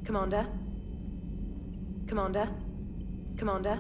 Commander? Commander? Commander?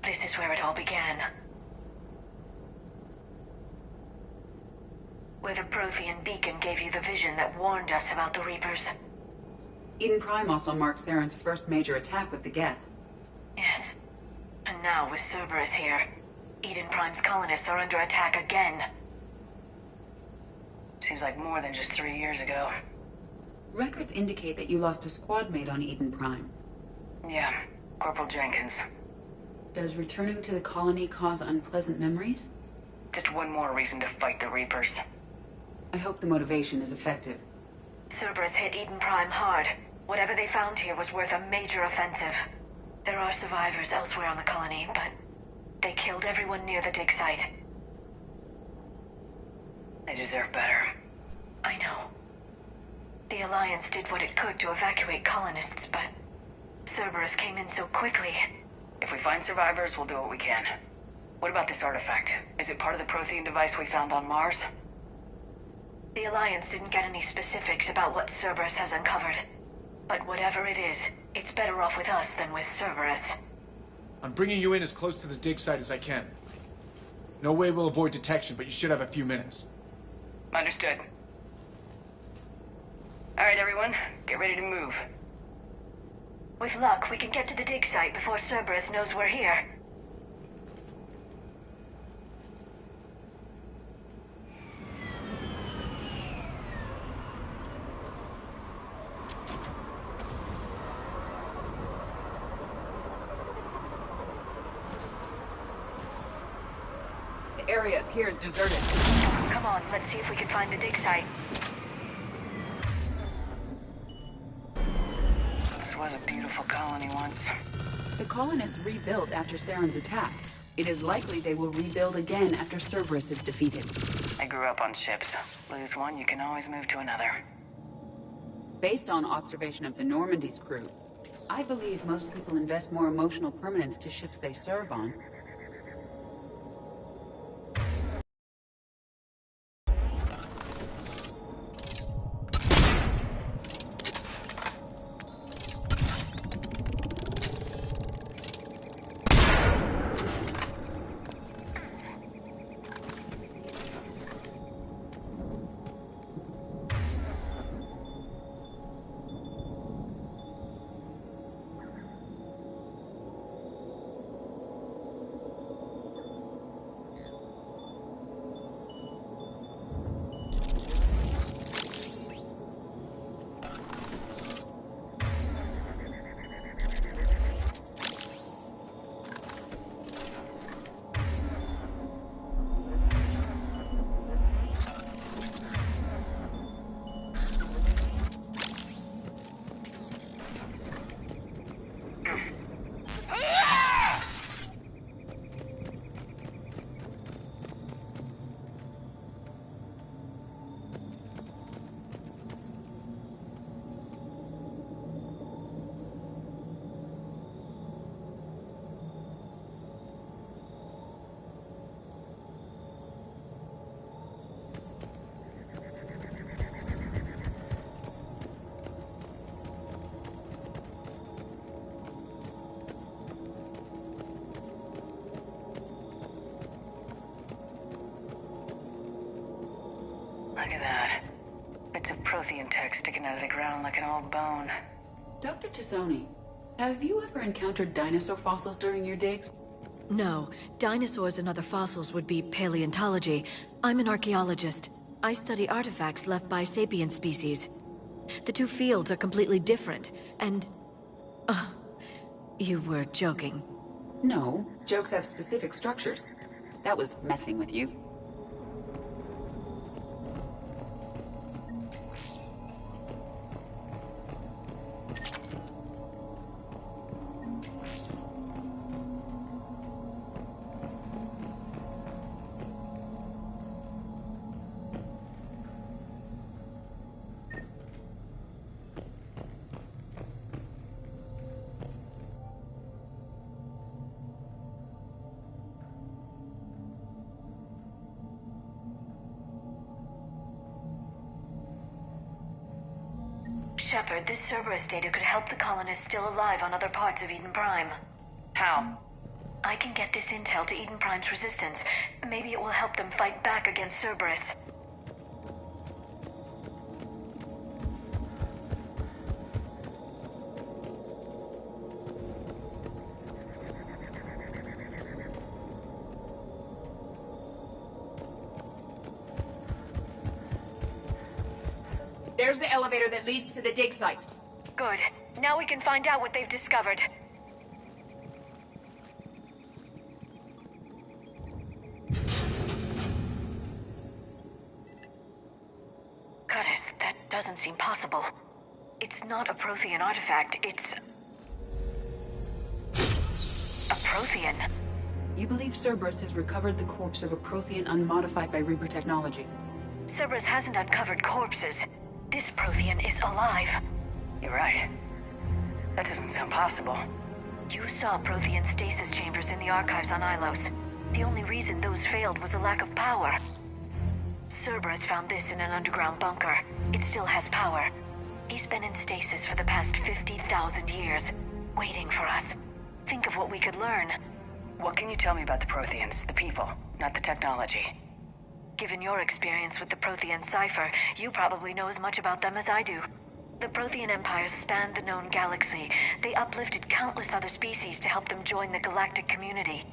This is where it all began. Where the Prothean beacon gave you the vision that warned us about the Reapers. Eden Prime also marks Theron's first major attack with the Geth. Yes. And now with Cerberus here, Eden Prime's colonists are under attack again. Seems like more than just 3 years ago. Records indicate that you lost a squad mate on Eden Prime. Yeah, Corporal Jenkins. Does returning to the colony cause unpleasant memories? Just one more reason to fight the Reapers. I hope the motivation is effective. Cerberus hit Eden Prime hard. Whatever they found here was worth a major offensive. There are survivors elsewhere on the colony, but they killed everyone near the dig site. They deserve better. I know. The Alliance did what it could to evacuate colonists, but Cerberus came in so quickly. If we find survivors, we'll do what we can. What about this artifact? Is it part of the Prothean device we found on Mars? The Alliance didn't get any specifics about what Cerberus has uncovered. But whatever it is, it's better off with us than with Cerberus. I'm bringing you in as close to the dig site as I can. No way we'll avoid detection, but you should have a few minutes. Understood. Alright, everyone. Get ready to move. With luck, we can get to the dig site before Cerberus knows we're here. The area appears deserted. Come on, let's see if we can find the dig site. This was a beautiful colony once. The colonists rebuilt after Saren's attack. It is likely they will rebuild again after Cerberus is defeated. I grew up on ships. Lose one, you can always move to another. Based on observation of the Normandy's crew, I believe most people invest more emotional permanence to ships they serve on. Look at that. Bits of Prothean tech sticking out of the ground like an old bone. Dr. Tassoni, have you ever encountered dinosaur fossils during your digs? No, dinosaurs and other fossils would be paleontology. I'm an archaeologist. I study artifacts left by sapient species. The two fields are completely different, and... you were joking. No, jokes have specific structures. That was messing with you. Shepard, this Cerberus data could help the colonists still alive on other parts of Eden Prime. How? I can get this intel to Eden Prime's resistance. Maybe it will help them fight back against Cerberus. There's the elevator that leads to the dig site. Good. Now we can find out what they've discovered. Curtis, that doesn't seem possible. It's not a Prothean artifact, it's... Prothean. You believe Cerberus has recovered the corpse of a Prothean unmodified by Reaper technology? Cerberus hasn't uncovered corpses. This Prothean is alive. You're right. That doesn't sound possible. You saw Prothean stasis chambers in the archives on Ilos. The only reason those failed was a lack of power. Cerberus found this in an underground bunker. It still has power. He's been in stasis for the past 50,000 years, waiting for us. Think of what we could learn. What can you tell me about the Protheans, the people, not the technology? Given your experience with the Prothean cipher, you probably know as much about them as I do. The Prothean empires spanned the known galaxy. They uplifted countless other species to help them join the galactic community.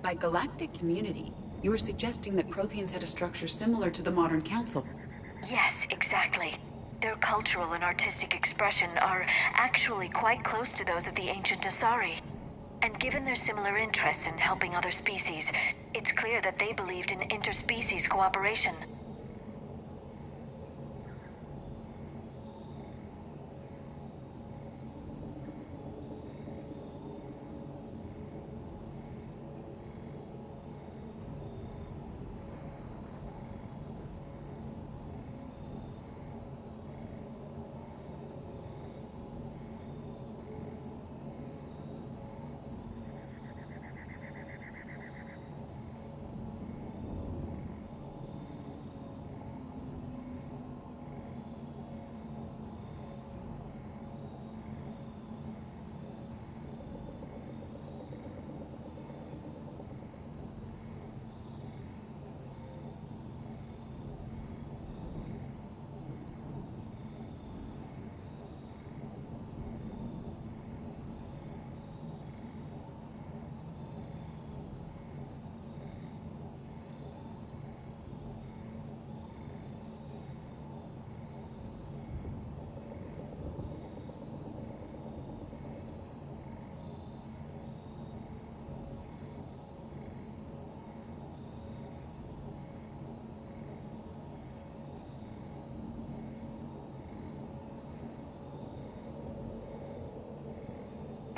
By galactic community, you are suggesting that Protheans had a structure similar to the modern council. Yes, exactly. Their cultural and artistic expression are actually quite close to those of the ancient Asari. And given their similar interests in helping other species, it's clear that they believed in interspecies cooperation.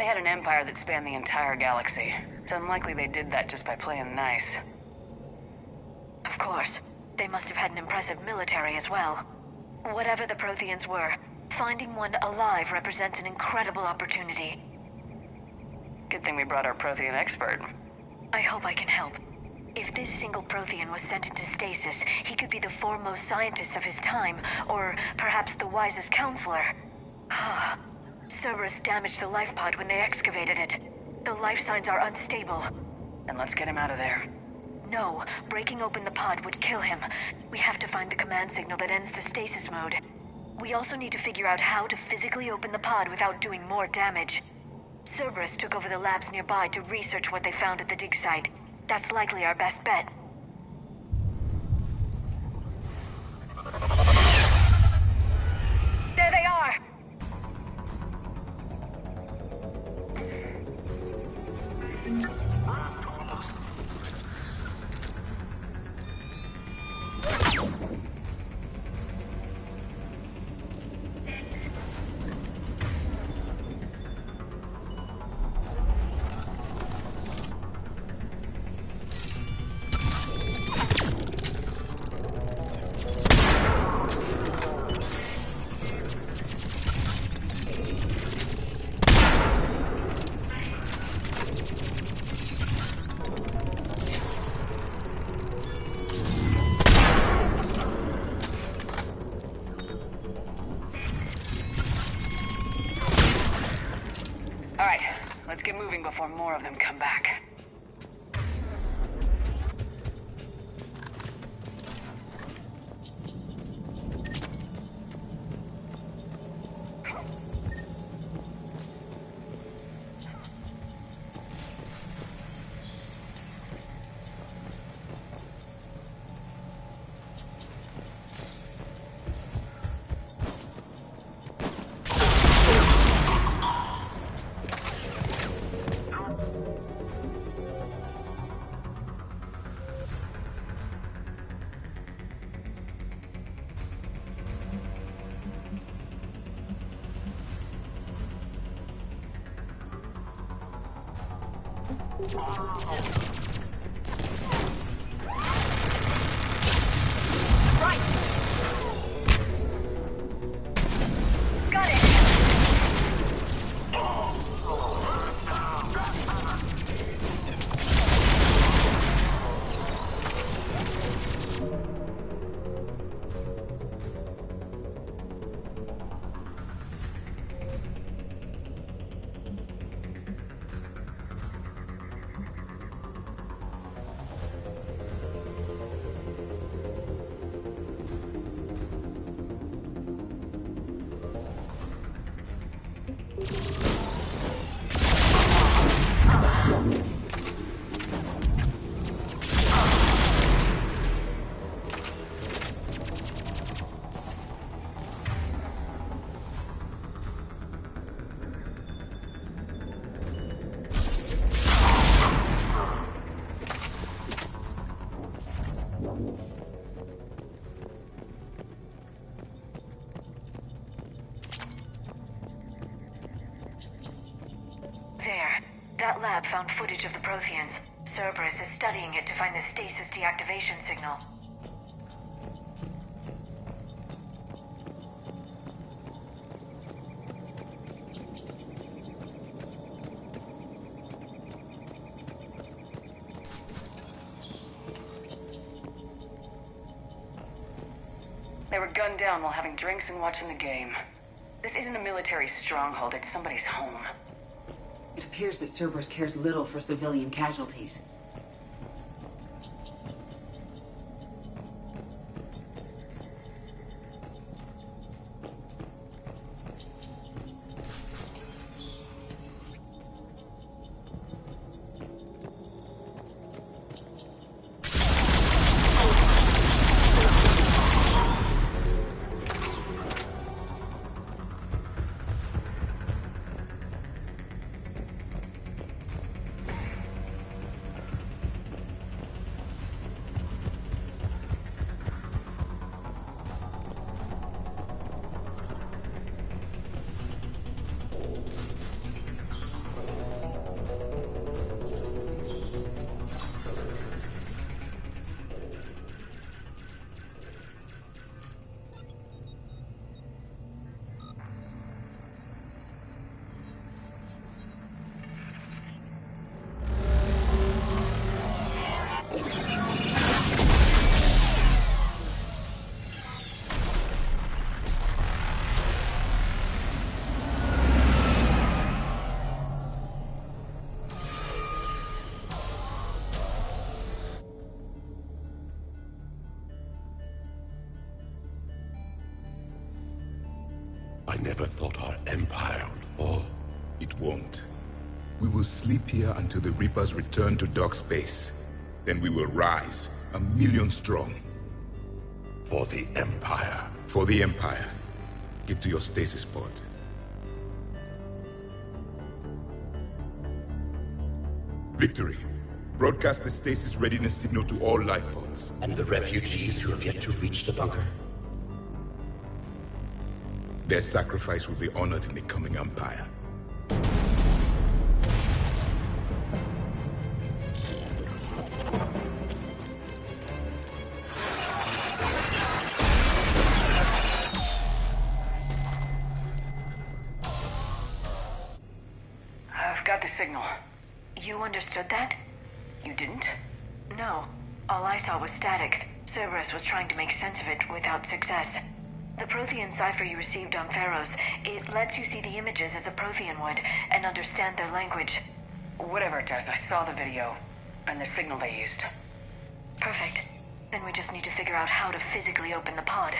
They had an empire that spanned the entire galaxy. It's unlikely they did that just by playing nice. Of course. They must have had an impressive military as well. Whatever the Protheans were, finding one alive represents an incredible opportunity. Good thing we brought our Prothean expert. I hope I can help. If this single Prothean was sent into stasis, he could be the foremost scientist of his time, or perhaps the wisest counselor. Cerberus damaged the life pod when they excavated it. The life signs are unstable. Then let's get him out of there. No, breaking open the pod would kill him. We have to find the command signal that ends the stasis mode. We also need to figure out how to physically open the pod without doing more damage. Cerberus took over the labs nearby to research what they found at the dig site. That's likely our best bet. There they are! Let's get moving before more of them come back. There. That lab found footage of the Protheans. Cerberus is studying it to find the stasis deactivation signal. They were gunned down while having drinks and watching the game. This isn't a military stronghold, it's somebody's home. It appears that Cerberus cares little for civilian casualties. I never thought our empire would fall. It won't. We will sleep here until the Reapers return to dark space. Then we will rise, 1,000,000 strong. For the Empire. For the Empire. Get to your stasis pod. Victory. Broadcast the stasis readiness signal to all life pods. And the refugees who have yet to reach the bunker? Their sacrifice will be honored in the coming Empire. I've got the signal. You understood that? You didn't? No. All I saw was static. Cerberus was trying to make sense of it without success. The Prothean cipher you received on Pharaohs, it lets you see the images as a Prothean would, and understand their language. Whatever it does, I saw the video, and the signal they used. Perfect. Then we just need to figure out how to physically open the pod.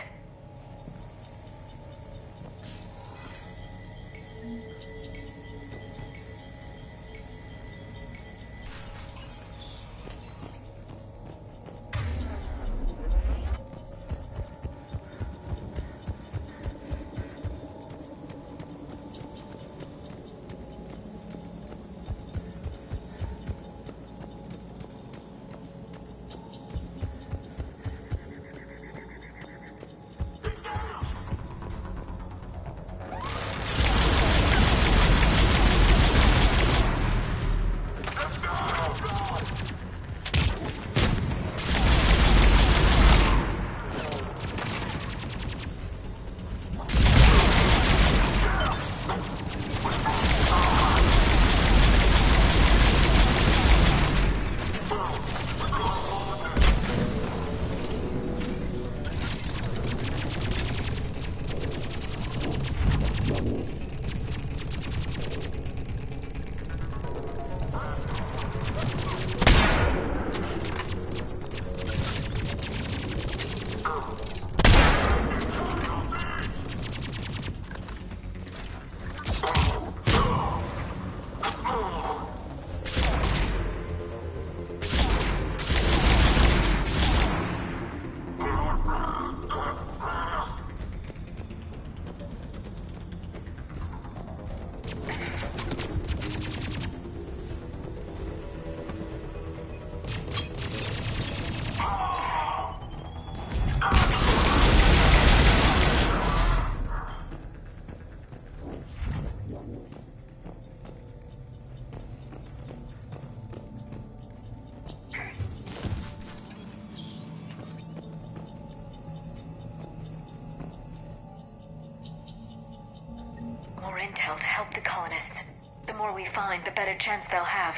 intel to help the colonists. The more we find, the better chance they'll have.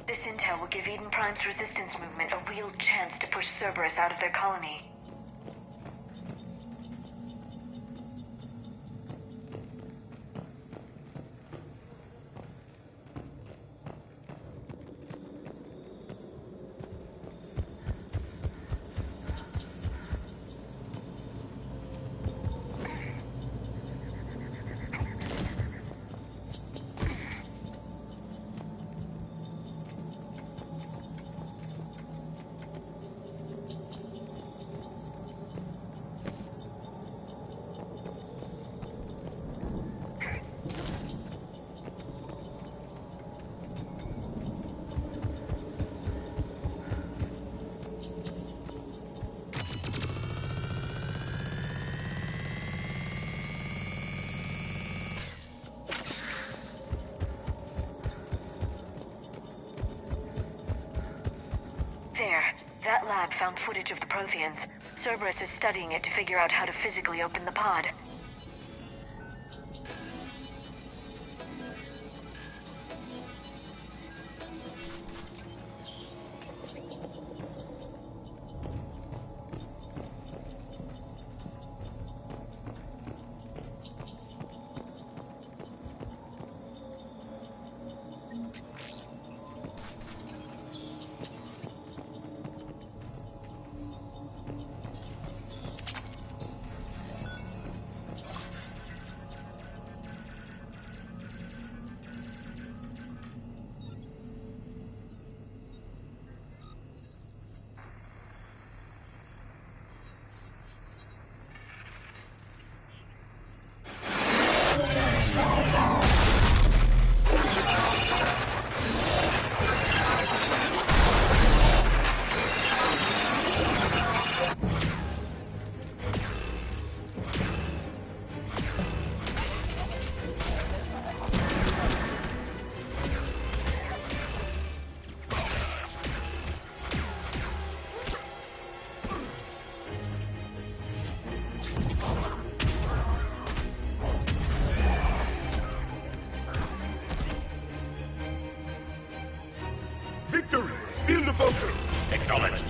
This intel will give Eden Prime's resistance movement a real chance to push Cerberus out of their colony. There. That lab found footage of the Protheans. Cerberus is studying it to figure out how to physically open the pod. Victory! Seal the bunker! Acknowledged.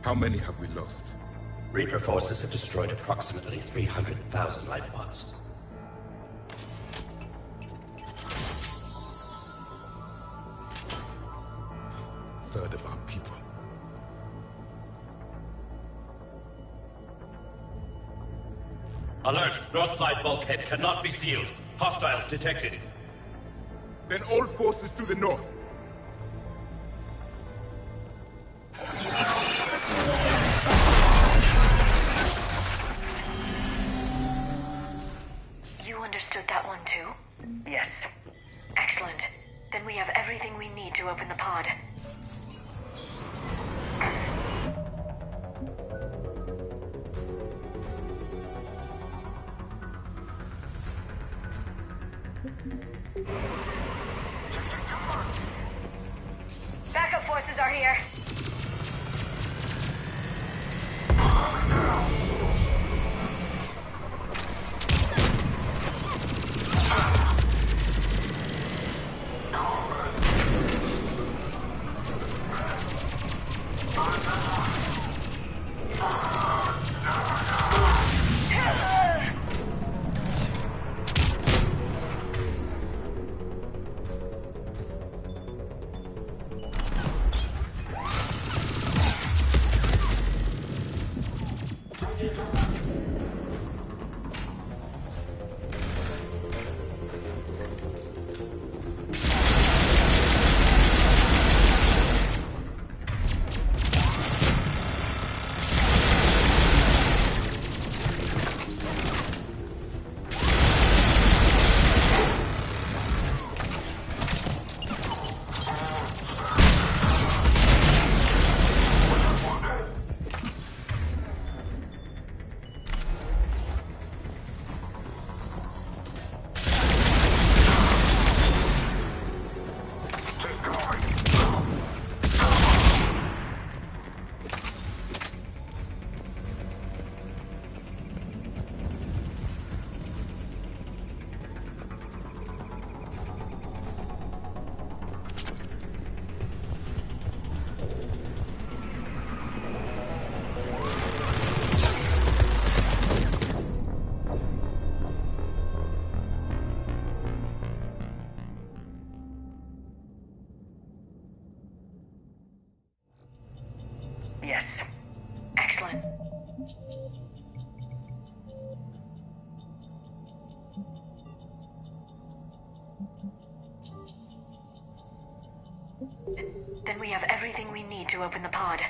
How many have we lost? Reaper forces have destroyed approximately 300,000 life pods. Third of our people. Alert! North side bulkhead cannot be sealed. Hostiles detected. Then all forces to the north. You understood that one too? Yes. Excellent. Then we have everything we need to open the pod. Backup forces are here. Yes. Excellent. Then we have everything we need to open the pod.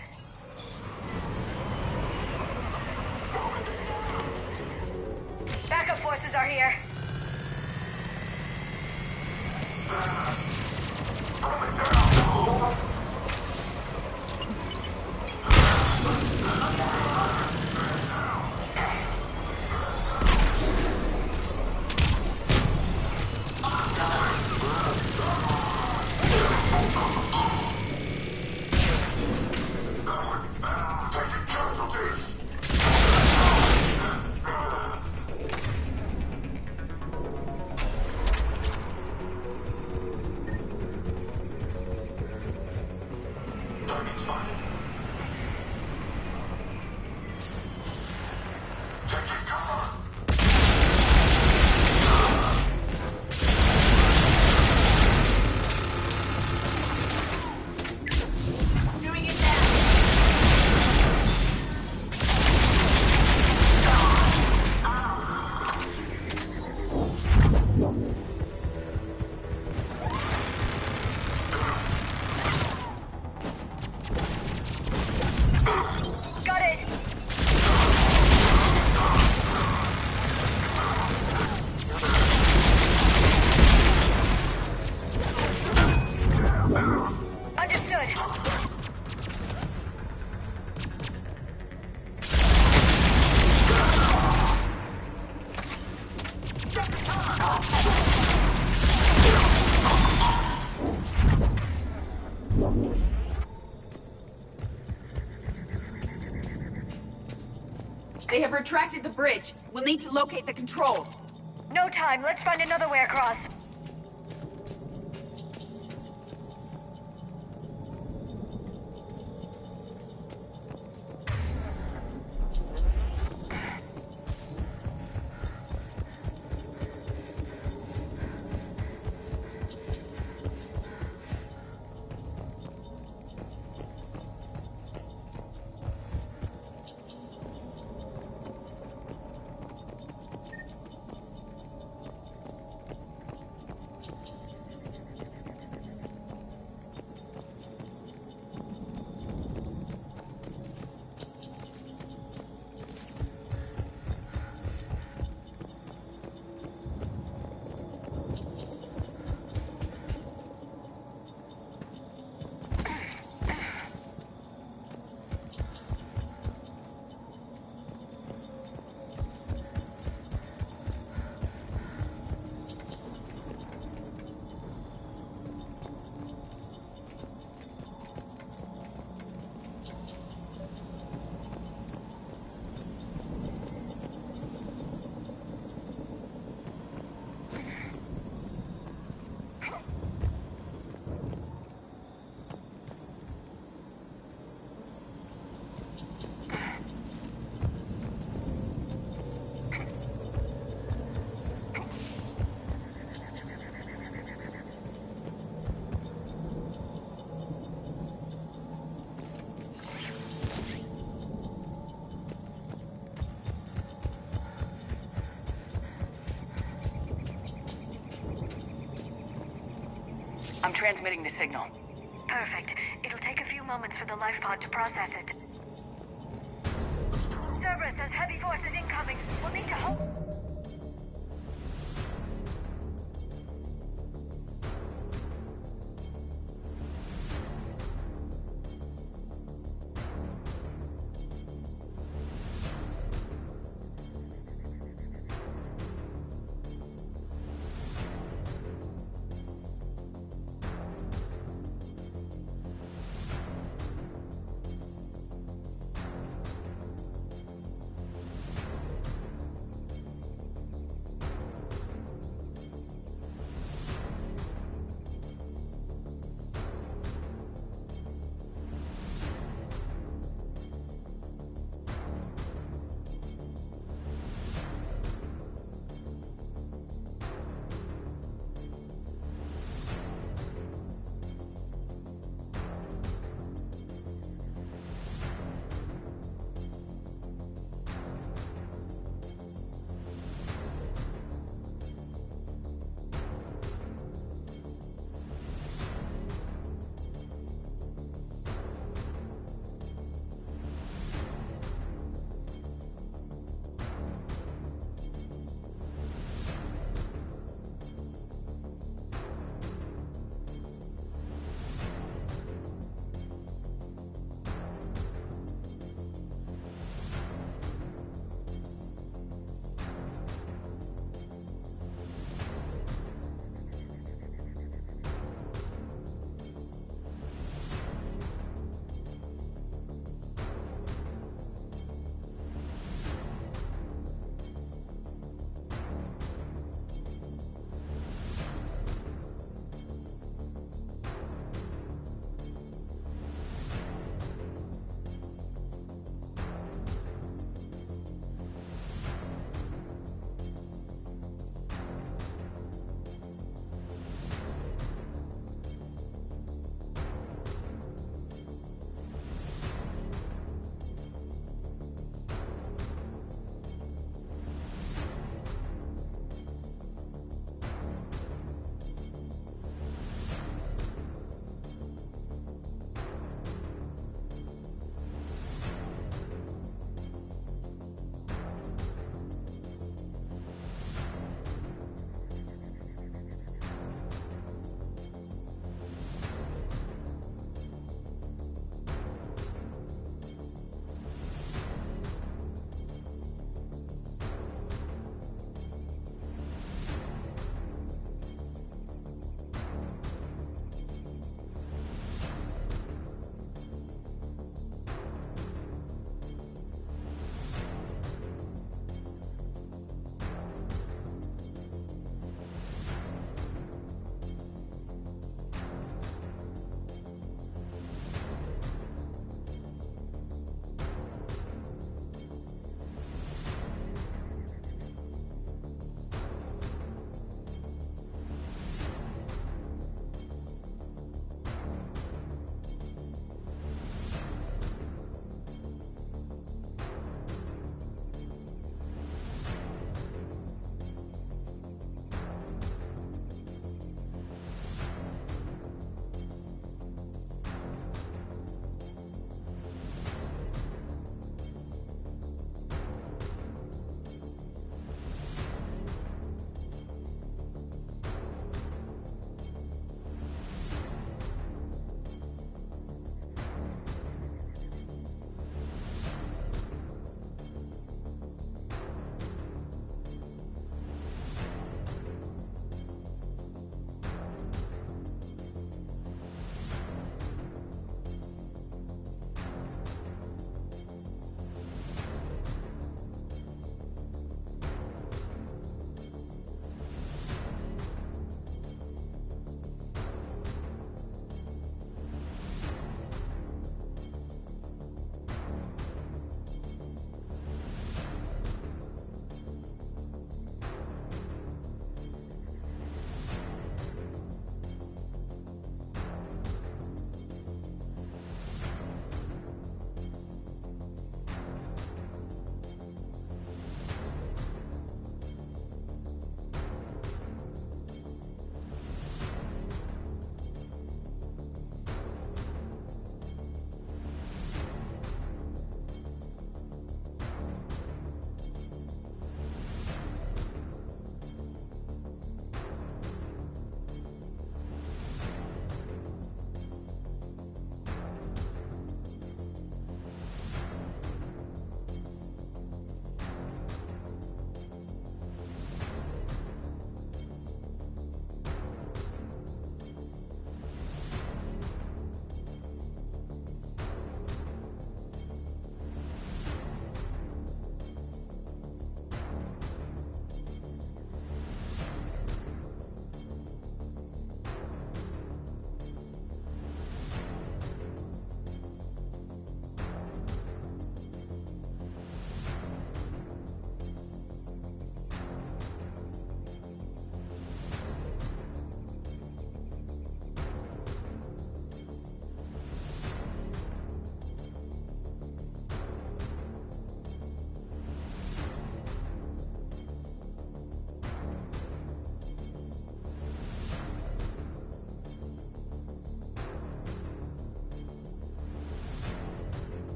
Backup forces are here. They have retracted the bridge. We'll need to locate the controls. No time. Let's find another way across. I'm transmitting the signal. Perfect. It'll take a few moments for the life pod to process it. Cerberus has heavy forces incoming. We'll need to hold...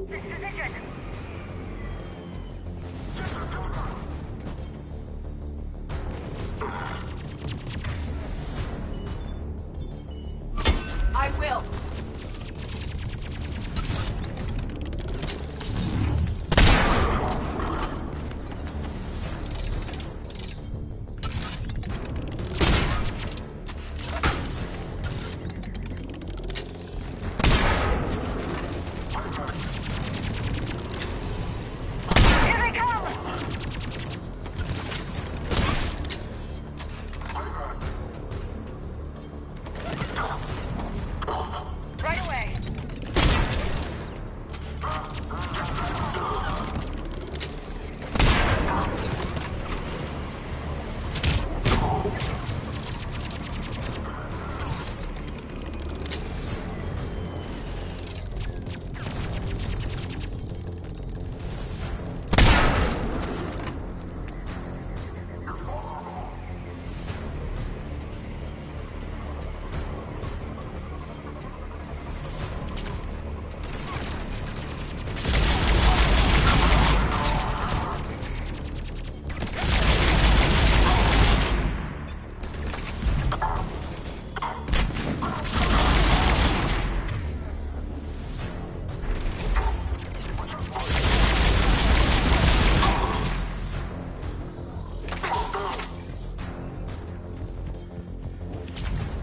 This position! I will.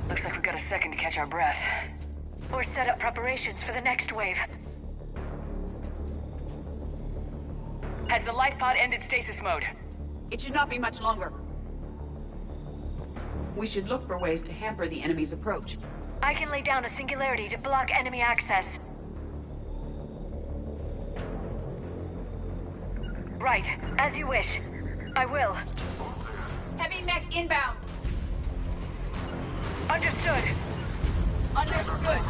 Looks like we've got a second to catch our breath. Or set up preparations for the next wave. Has the life pod ended stasis mode? It should not be much longer. We should look for ways to hamper the enemy's approach. I can lay down a singularity to block enemy access. Right, as you wish. I will. Heavy mech inbound. Understood. Understood.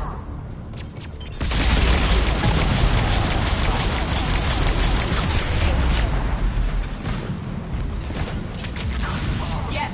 Yes.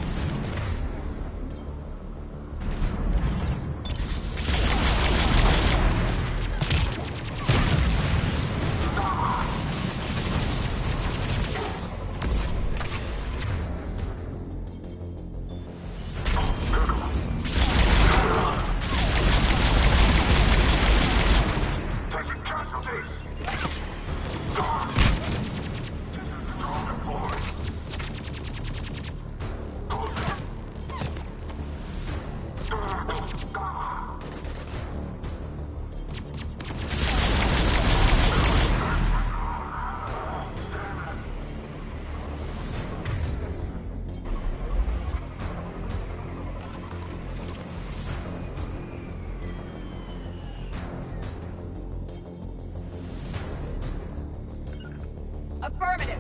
Affirmative.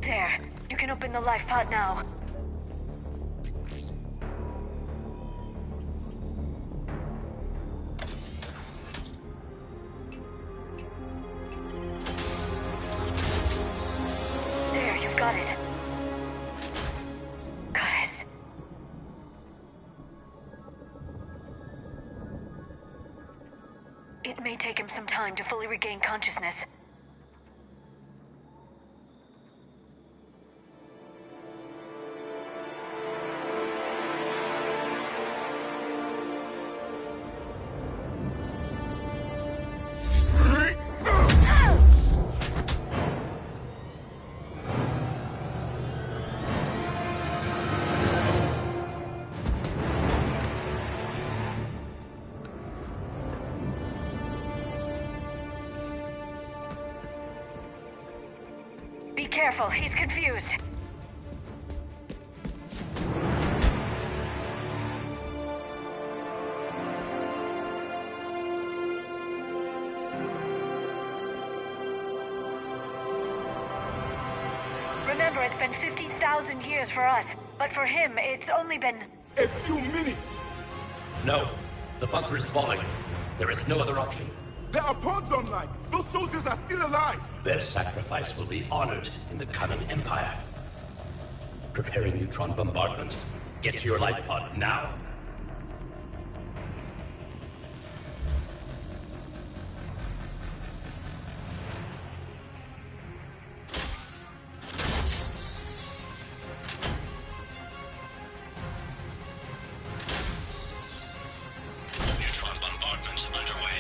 There. You can open the life pod now. There, you've got it. Goddess. It may take him some time to fully regain consciousness. Be careful, he's confused. Remember, it's been 50,000 years for us, but for him, it's only been... A few minutes! No. The bunker is falling. There is no other option. There are pods online! Those soldiers are still alive! Their sacrifice will be honored in the coming Empire. Preparing neutron bombardment. Get to your life pod now. Neutron bombardment underway.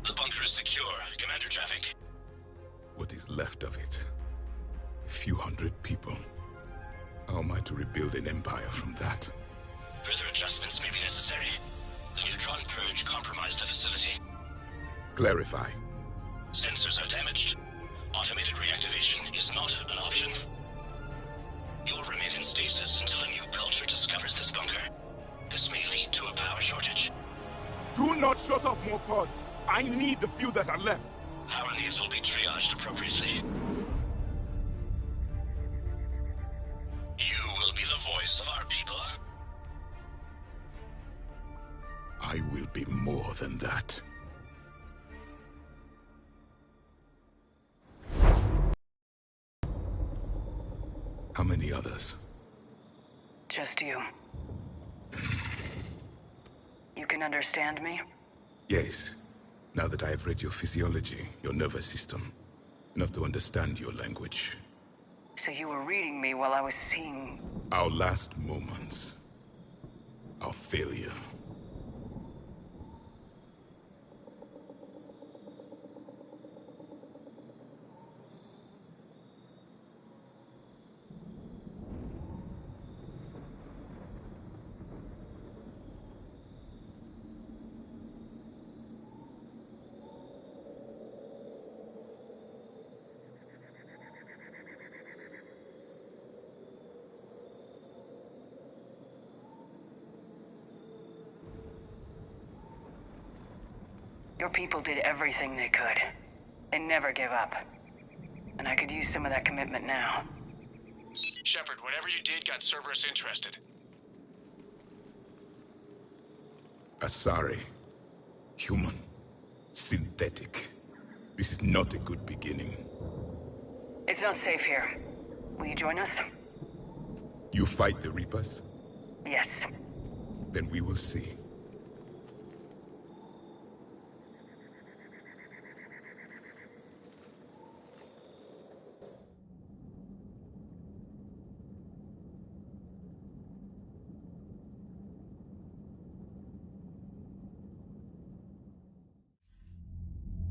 The bunker is secure. Commander Traffic. What is left of it? A few hundred people. How am I to rebuild an empire from that? Further adjustments may be necessary. The neutron purge compromised the facility. Clarify. Sensors are damaged. Automated reactivation is not an option. You'll remain in stasis until a new culture discovers this bunker. This may lead to a power shortage. Do not shut off more pods! I need the few that are left! Power needs will be triaged appropriately. You will be the voice of our people. I will be more than that. How many others? Just you. You can understand me? Yes. Now that I have read your physiology, your nervous system, enough to understand your language. So you were reading me while I was seeing... Our last moments. Our failure. Your people did everything they could. They never give up. And I could use some of that commitment now. Shepard, whatever you did got Cerberus interested. Asari. Human. Synthetic. This is not a good beginning. It's not safe here. Will you join us? You fight the Reapers? Yes. Then we will see.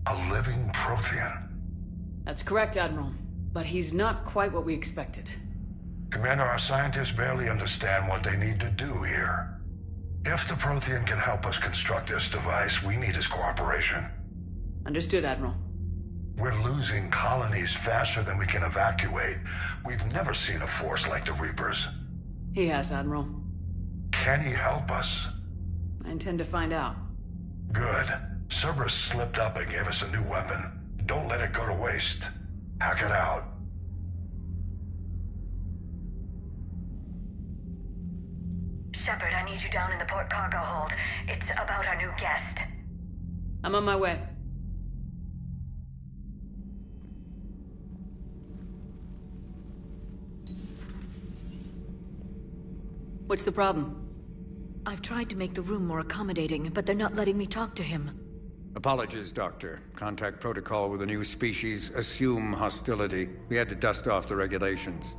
A living Prothean. That's correct, Admiral. But he's not quite what we expected. Commander, our scientists barely understand what they need to do here. If the Prothean can help us construct this device, we need his cooperation. Understood, Admiral. We're losing colonies faster than we can evacuate. We've never seen a force like the Reapers. He has, Admiral. Can he help us? I intend to find out. Good. Cerberus slipped up and gave us a new weapon. Don't let it go to waste. Hack it out. Shepard, I need you down in the port cargo hold. It's about our new guest. I'm on my way. What's the problem? I've tried to make the room more accommodating, but they're not letting me talk to him. Apologies, Doctor. Contact protocol with a new species. Assume hostility. We had to dust off the regulations.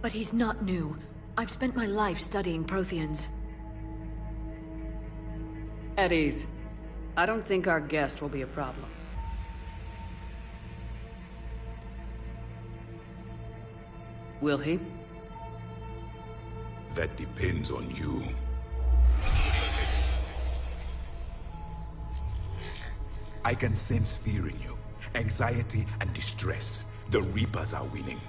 But he's not new. I've spent my life studying Protheans. At ease. I don't think our guest will be a problem. Will he? That depends on you. I can sense fear in you, anxiety and distress. The Reapers are winning.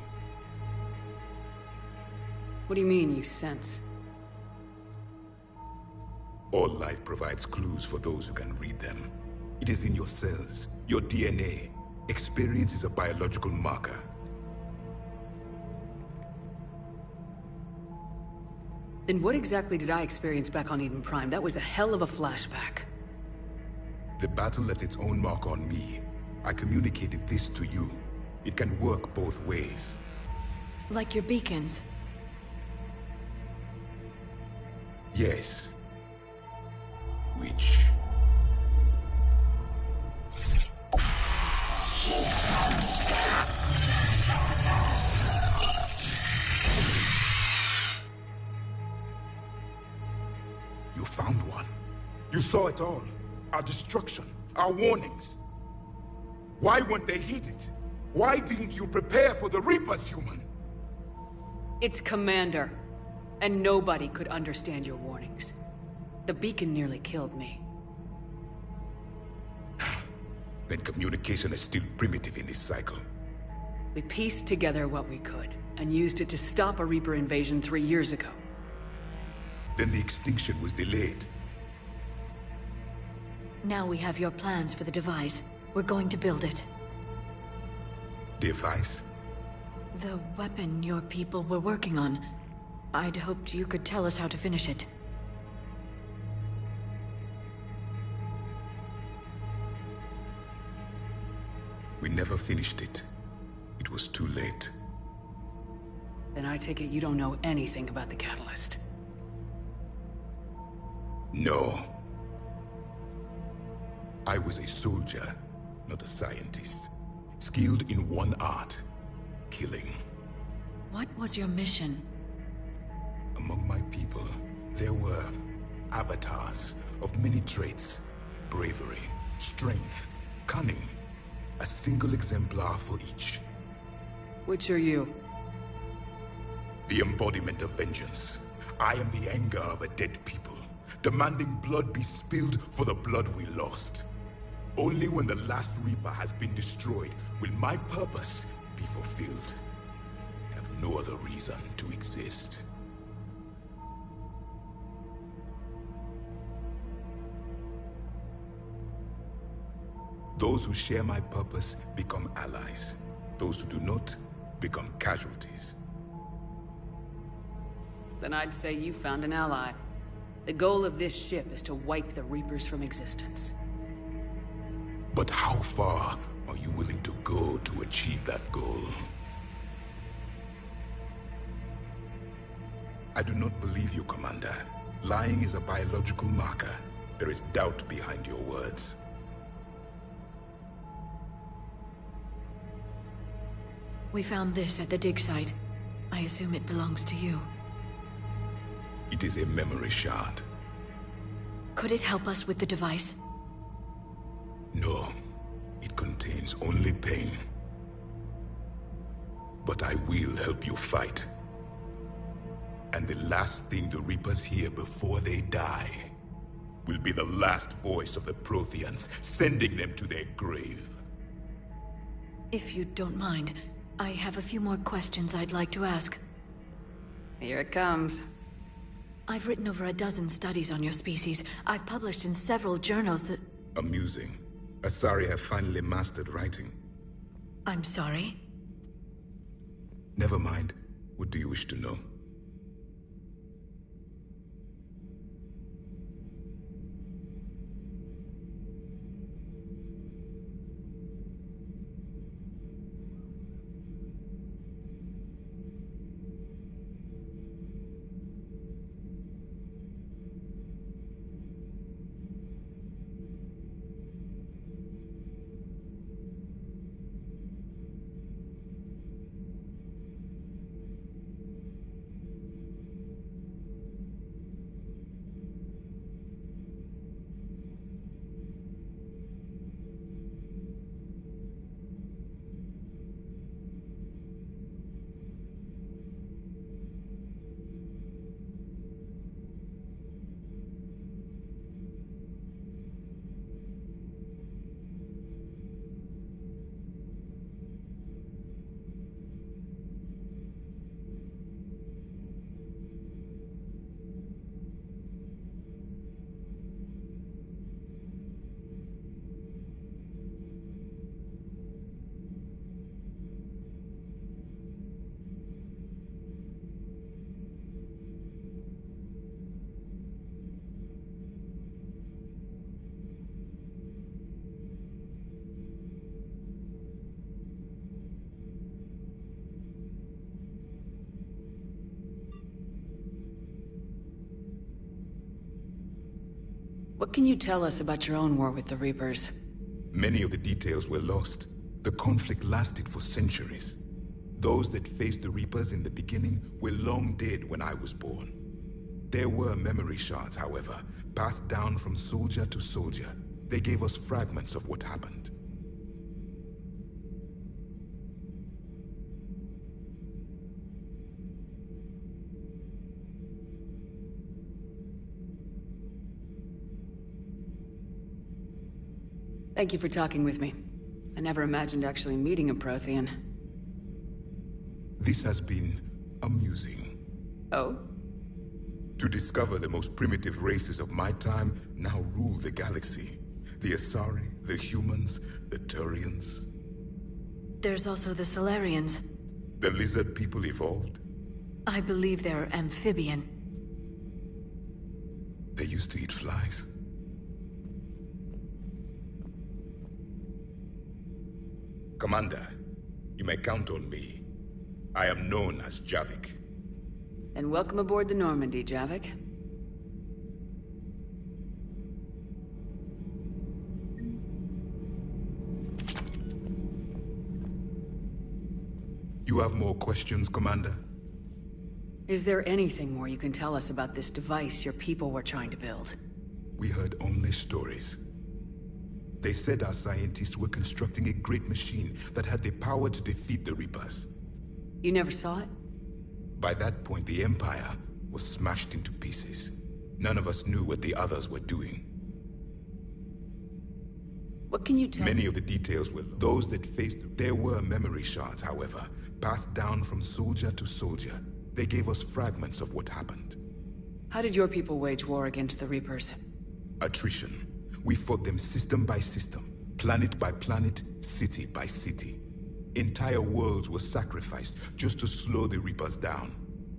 What do you mean, you sense? All life provides clues for those who can read them. It is in your cells, your DNA. Experience is a biological marker. Then what exactly did I experience back on Eden Prime? That was a hell of a flashback. The battle left its own mark on me. I communicated this to you. It can work both ways. Like your beacons. Yes. Which... You found one. You saw it all. Our destruction, our warnings. Why weren't they heeded? Why didn't you prepare for the Reapers, human? It's Commander. And nobody could understand your warnings. The beacon nearly killed me. Then communication is still primitive in this cycle. We pieced together what we could, and used it to stop a Reaper invasion 3 years ago. Then the extinction was delayed. Now we have your plans for the device. We're going to build it. Device? The weapon your people were working on. I'd hoped you could tell us how to finish it. We never finished it. It was too late. Then I take it you don't know anything about the catalyst. No. I was a soldier, not a scientist. Skilled in one art, killing. What was your mission? Among my people, there were avatars of many traits. Bravery, strength, cunning. A single exemplar for each. Which are you? The embodiment of vengeance. I am the anger of a dead people, demanding blood be spilled for the blood we lost. Only when the last Reaper has been destroyed will my purpose be fulfilled. I have no other reason to exist. Those who share my purpose become allies. Those who do not become casualties. Then I'd say you found an ally. The goal of this ship is to wipe the Reapers from existence. But how far are you willing to go to achieve that goal? I do not believe you, Commander. Lying is a biological marker. There is doubt behind your words. We found this at the dig site. I assume it belongs to you. It is a memory shard. Could it help us with the device? No. It contains only pain. But I will help you fight. And the last thing the Reapers hear before they die will be the last voice of the Protheans, sending them to their grave. If you don't mind, I have a few more questions I'd like to ask. Here it comes. I've written over a dozen studies on your species. I've published in several journals that... Amusing. Asari have finally mastered writing. I'm sorry? Never mind. What do you wish to know? What can you tell us about your own war with the Reapers? Many of the details were lost. The conflict lasted for centuries. Those that faced the Reapers in the beginning were long dead when I was born. There were memory shards, however, passed down from soldier to soldier. They gave us fragments of what happened. Thank you for talking with me. I never imagined actually meeting a Prothean. This has been amusing. Oh? To discover the most primitive races of my time now rule the galaxy. The Asari, the humans, the Turians. There's also the Solarians. The lizard people evolved. I believe they're amphibian. They used to eat flies. Commander, you may count on me. I am known as Javik. And welcome aboard the Normandy, Javik. You have more questions, Commander? Is there anything more you can tell us about this device your people were trying to build? We heard only stories. They said our scientists were constructing a great machine that had the power to defeat the Reapers. You never saw it? By that point, the Empire was smashed into pieces. None of us knew what the others were doing. What can you tell me? Many of the details were those that faced... There were memory shards, however, passed down from soldier to soldier. They gave us fragments of what happened. How did your people wage war against the Reapers? Attrition. We fought them system by system, planet by planet, city by city. Entire worlds were sacrificed just to slow the Reapers down.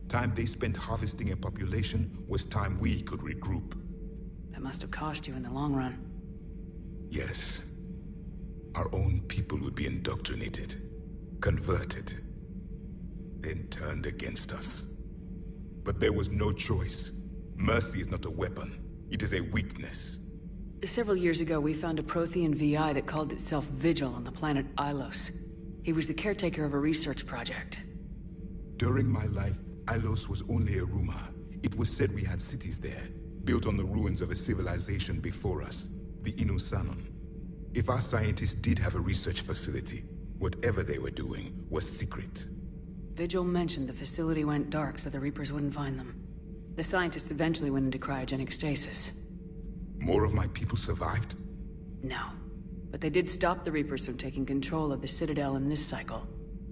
Time they spent harvesting a population was time we could regroup. That must have cost you in the long run. Yes. Our own people would be indoctrinated, converted, then turned against us. But there was no choice. Mercy is not a weapon. It is a weakness. Several years ago, we found a Prothean VI that called itself Vigil on the planet Ilos. He was the caretaker of a research project. During my life, Ilos was only a rumor. It was said we had cities there, built on the ruins of a civilization before us, the Inusanon. If our scientists did have a research facility, whatever they were doing was secret. Vigil mentioned the facility went dark so the Reapers wouldn't find them. The scientists eventually went into cryogenic stasis. More of my people survived? No. But they did stop the Reapers from taking control of the Citadel in this cycle.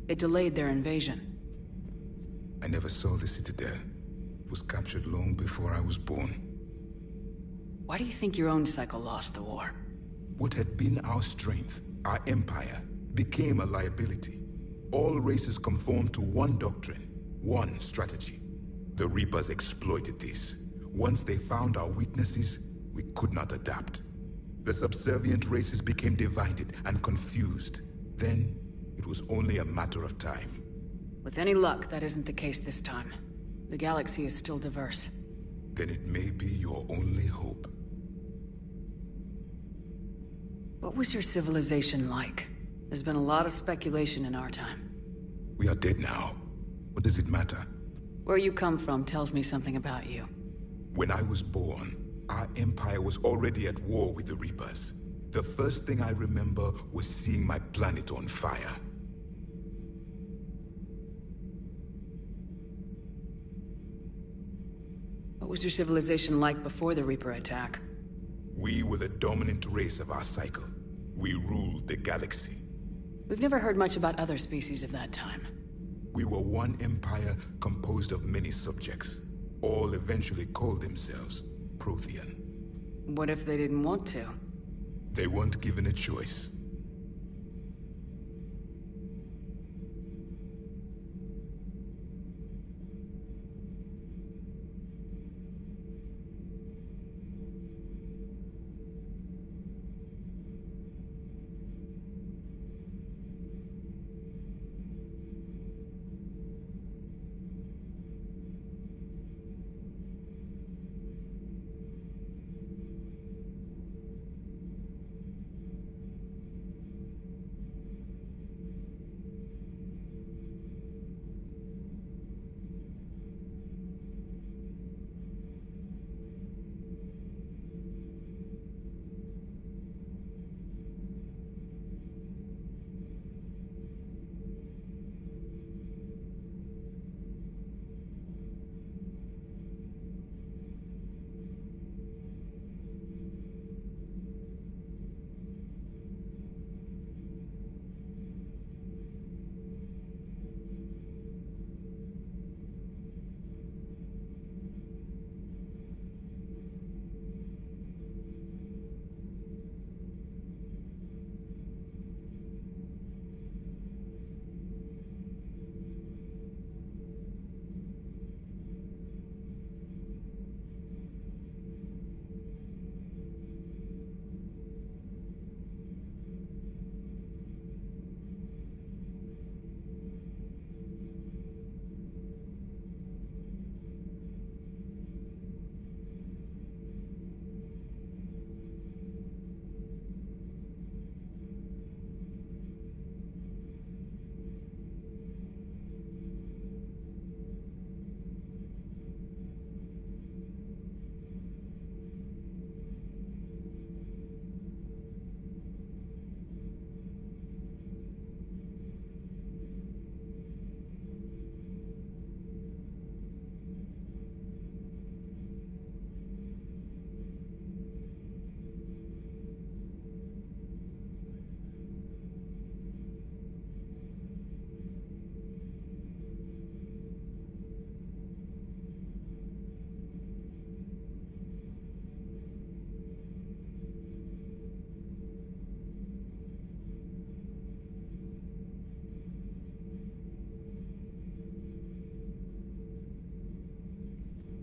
It delayed their invasion. I never saw the Citadel. It was captured long before I was born. Why do you think your own cycle lost the war? What had been our strength, our empire, became a liability. All races conformed to one doctrine, one strategy. The Reapers exploited this. Once they found our weaknesses, we could not adapt. The subservient races became divided and confused. Then, it was only a matter of time. With any luck, that isn't the case this time. The galaxy is still diverse. Then it may be your only hope. What was your civilization like? There's been a lot of speculation in our time. We are dead now. What does it matter? Where you come from tells me something about you. When I was born, our empire was already at war with the Reapers. The first thing I remember was seeing my planet on fire. What was your civilization like before the Reaper attack? We were the dominant race of our cycle. We ruled the galaxy. We've never heard much about other species of that time. We were one empire composed of many subjects. All eventually called themselves Prothean. What if they didn't want to? They weren't given a choice.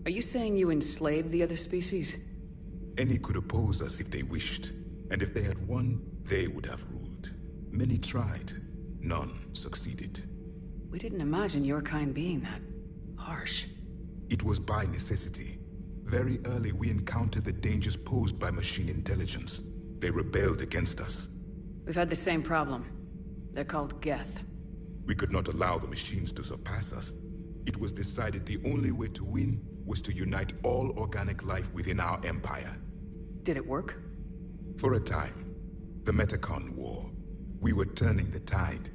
Are you saying you enslaved the other species? Any could oppose us if they wished, and if they had won, they would have ruled. Many tried. None succeeded. We didn't imagine your kind being that harsh. It was by necessity. Very early, we encountered the dangers posed by machine intelligence. They rebelled against us. We've had the same problem. They're called Geth. We could not allow the machines to surpass us. It was decided the only way to win was to unite all organic life within our empire. Did it work? For a time. The Metacon War. We were turning the tide.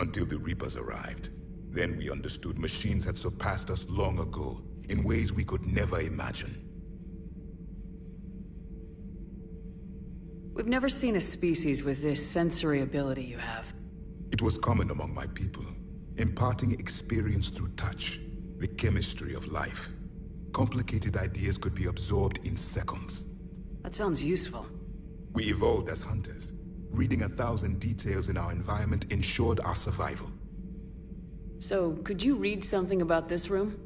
Until the Reapers arrived. Then we understood machines had surpassed us long ago, in ways we could never imagine. We've never seen a species with this sensory ability you have. It was common among my people, imparting experience through touch, the chemistry of life. Complicated ideas could be absorbed in seconds. That sounds useful. We evolved as hunters. Reading 1,000 details in our environment ensured our survival. So, could you read something about this room?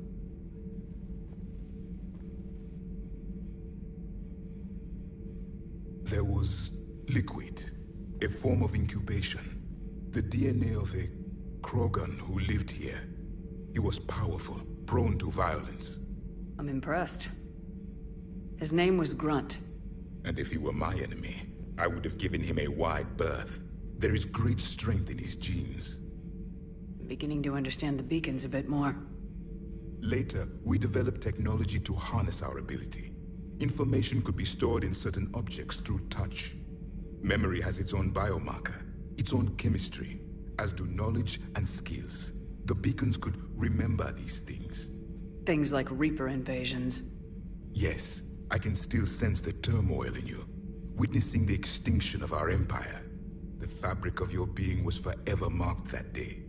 There was liquid, a form of incubation. The DNA of a Krogan who lived here. He was powerful, prone to violence. I'm impressed. His name was Grunt. And if he were my enemy, I would have given him a wide berth. There is great strength in his genes. I'm beginning to understand the beacons a bit more. Later, we developed technology to harness our ability. Information could be stored in certain objects through touch. Memory has its own biomarker, its own chemistry, as do knowledge and skills. The beacons could remember these things. Things like Reaper invasions. Yes, I can still sense the turmoil in you. Witnessing the extinction of our empire. The fabric of your being was forever marked that day.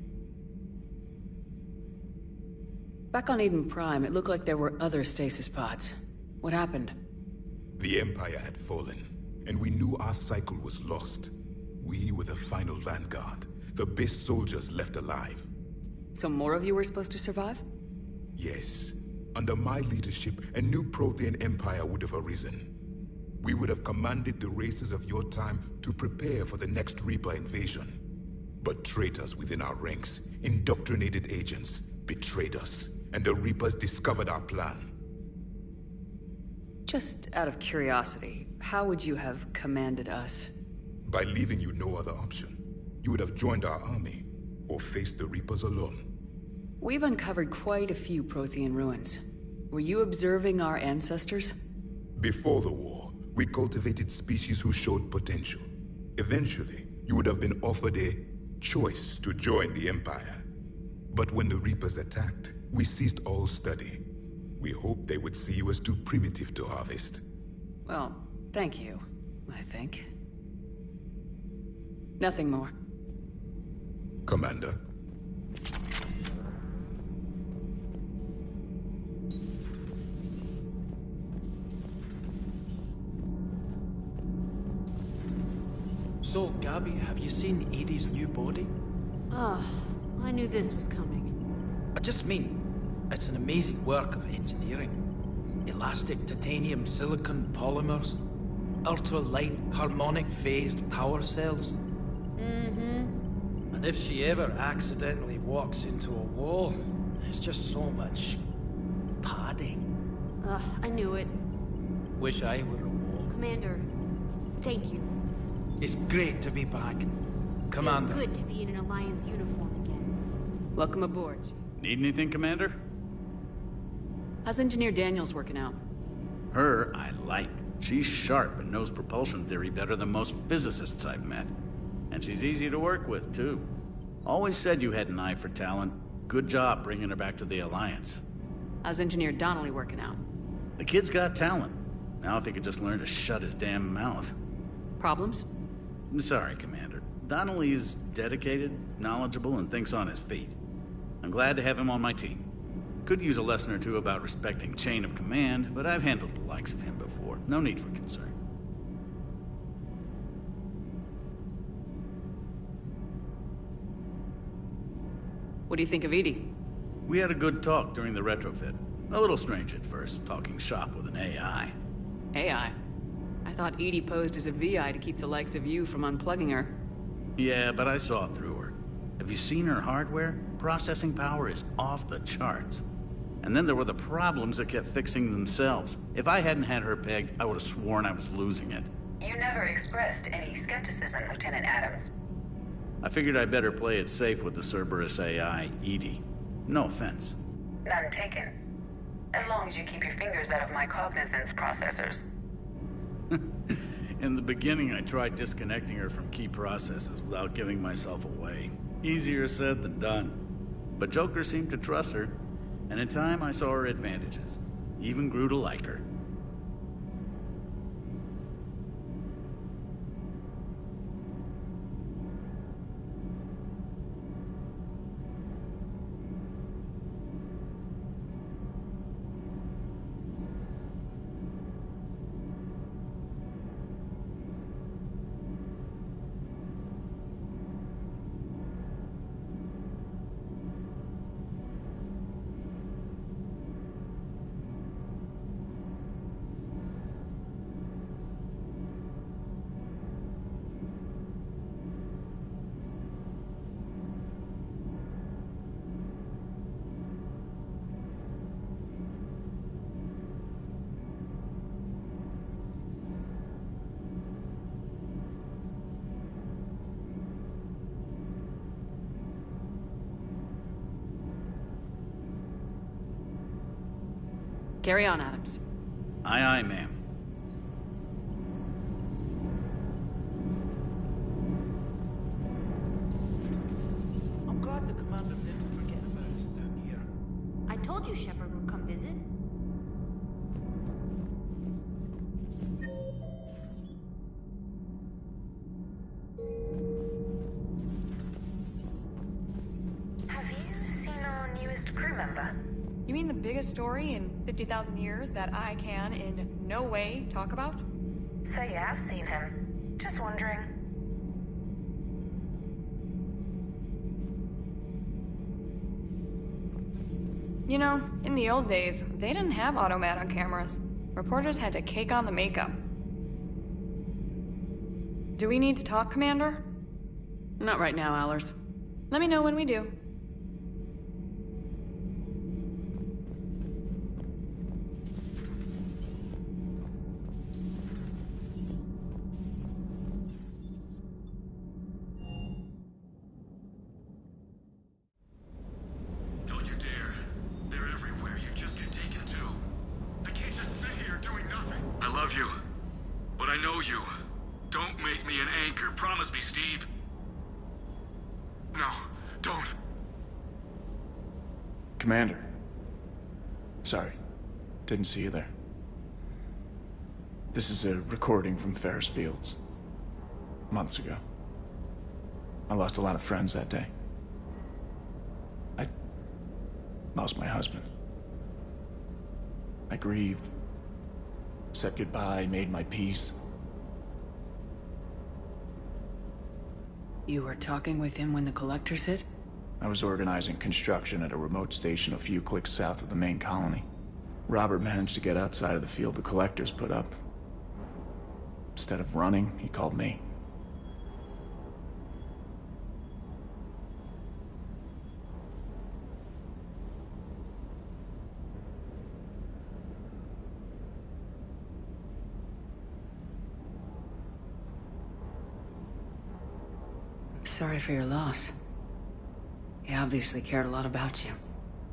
Back on Eden Prime, it looked like there were other stasis pods. What happened? The Empire had fallen, and we knew our cycle was lost. We were the final vanguard, the best soldiers left alive. So more of you were supposed to survive? Yes. Under my leadership, a new Prothean empire would have arisen. We would have commanded the races of your time to prepare for the next Reaper invasion. But traitors within our ranks, indoctrinated agents, betrayed us, and the Reapers discovered our plan. Just out of curiosity, how would you have commanded us? By leaving you no other option. You would have joined our army, or faced the Reapers alone. We've uncovered quite a few Prothean ruins. Were you observing our ancestors? Before the war, we cultivated species who showed potential. Eventually, you would have been offered a choice to join the Empire. But when the Reapers attacked, we ceased all study. We hoped they would see you as too primitive to harvest. Well, thank you, I think. Nothing more. Commander. So, Gabby, have you seen Edie's new body? Oh, I knew this was coming. I just mean, it's an amazing work of engineering. Elastic titanium silicon polymers, ultra-light harmonic phased power cells. Mm-hmm. And if she ever accidentally walks into a wall, there's just so much padding. Ugh, I knew it. Wish I were a wall. Commander, thank you. It's great to be back. Commander. Feels good to be in an Alliance uniform again. Welcome aboard. Need anything, Commander? How's Engineer Daniels working out? Her, I like. She's sharp and knows propulsion theory better than most physicists I've met. And she's easy to work with, too. Always said you had an eye for talent. Good job bringing her back to the Alliance. How's Engineer Donnelly working out? The kid's got talent. Now if he could just learn to shut his damn mouth. Problems? I'm sorry, Commander. Donnelly is dedicated, knowledgeable, and thinks on his feet. I'm glad to have him on my team. Could use a lesson or two about respecting chain of command, but I've handled the likes of him before. No need for concern. What do you think of Edie? We had a good talk during the retrofit. A little strange at first, talking shop with an AI. AI? I thought Edie posed as a VI to keep the likes of you from unplugging her. Yeah, but I saw through her. Have you seen her hardware? Processing power is off the charts. And then there were the problems that kept fixing themselves. If I hadn't had her pegged, I would have sworn I was losing it. You never expressed any skepticism, Lieutenant Adams. I figured I'd better play it safe with the Cerberus AI, Edie. No offense. None taken. As long as you keep your fingers out of my cognizance processors. In the beginning, I tried disconnecting her from key processes without giving myself away. Easier said than done. But Joker seemed to trust her, and in time I saw her advantages. Even grew to like her. Carry on, Adams. Aye, aye, ma'am. I'm glad the commander didn't forget about us down here. I told you Shepard would come visit. Have you seen our newest crew member? You mean the biggest story in 50,000 years that I can in no way talk about? So you have seen him. Just wondering. You know, in the old days, they didn't have automat on cameras. Reporters had to cake on the makeup. Do we need to talk, Commander? Not right now, Allers. Let me know when we do. Commander. Sorry. Didn't see you there. This is a recording from Ferris Fields. Months ago. I lost a lot of friends that day. I lost my husband. I grieved. Said goodbye, made my peace. You were talking with him when the collectors hit? I was organizing construction at a remote station a few clicks south of the main colony. Robert managed to get outside of the field the collectors put up. Instead of running, he called me. I'm sorry for your loss. He obviously cared a lot about you.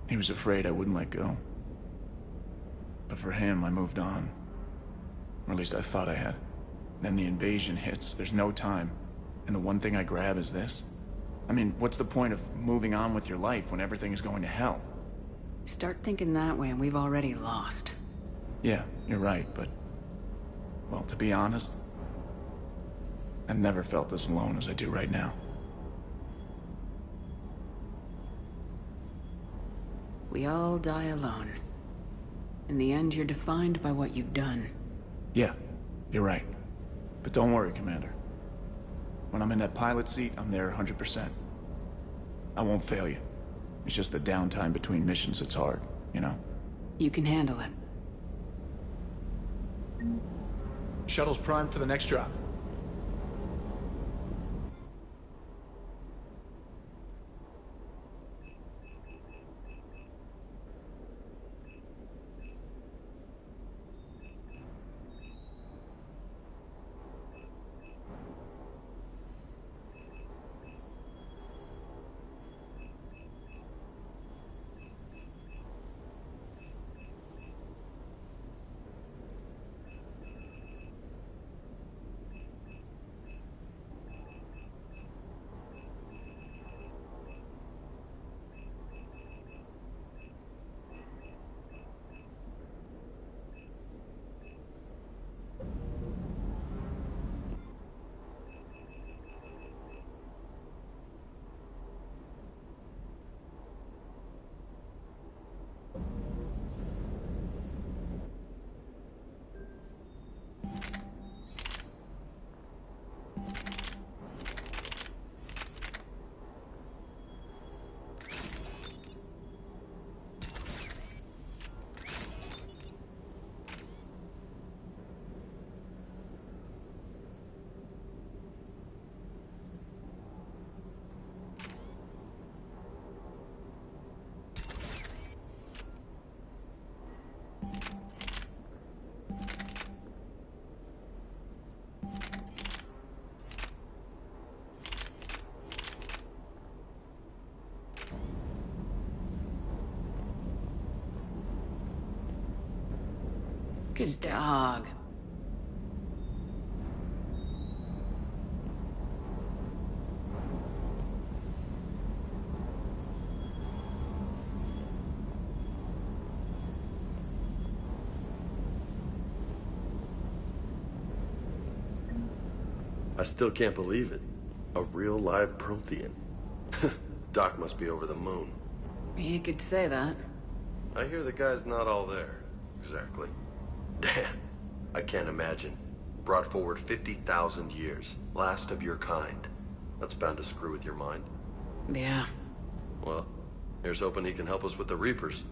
He was afraid I wouldn't let go. But for him, I moved on. Or at least I thought I had. Then the invasion hits, there's no time. And the one thing I grab is this. I mean, what's the point of moving on with your life when everything is going to hell? Start thinking that way and we've already lost. Yeah, you're right, but... well, to be honest, I've never felt as alone as I do right now. We all die alone. In the end, you're defined by what you've done. Yeah, you're right. But don't worry, Commander. When I'm in that pilot seat, I'm there 100%. I won't fail you. It's just the downtime between missions that's hard, you know? You can handle it. Shuttle's primed for the next drop. Good dog. I still can't believe it. A real live Prothean. Doc must be over the moon. You could say that. I hear the guy's not all there. Exactly. Damn. I can't imagine. Brought forward 50,000 years. Last of your kind. That's bound to screw with your mind. Yeah. Well, here's hoping he can help us with the Reapers.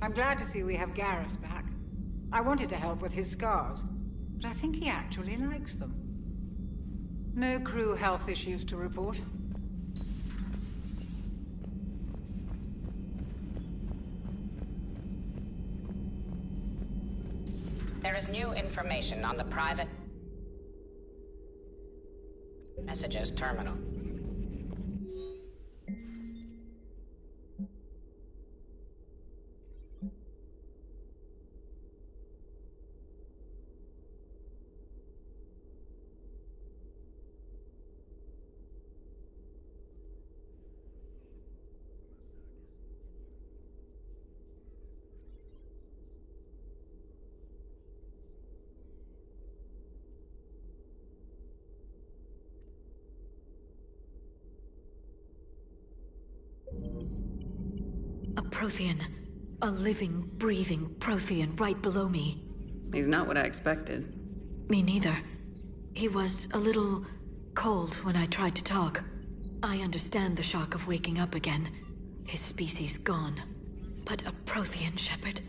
I'm glad to see we have Garrus back. I wanted to help with his scars, but I think he actually likes them. No crew health issues to report. There is new information on the private messages terminal. A Prothean. A living, breathing Prothean right below me. He's not what I expected. Me neither. He was a little cold when I tried to talk. I understand the shock of waking up again. His species gone. But a Prothean, Shepard.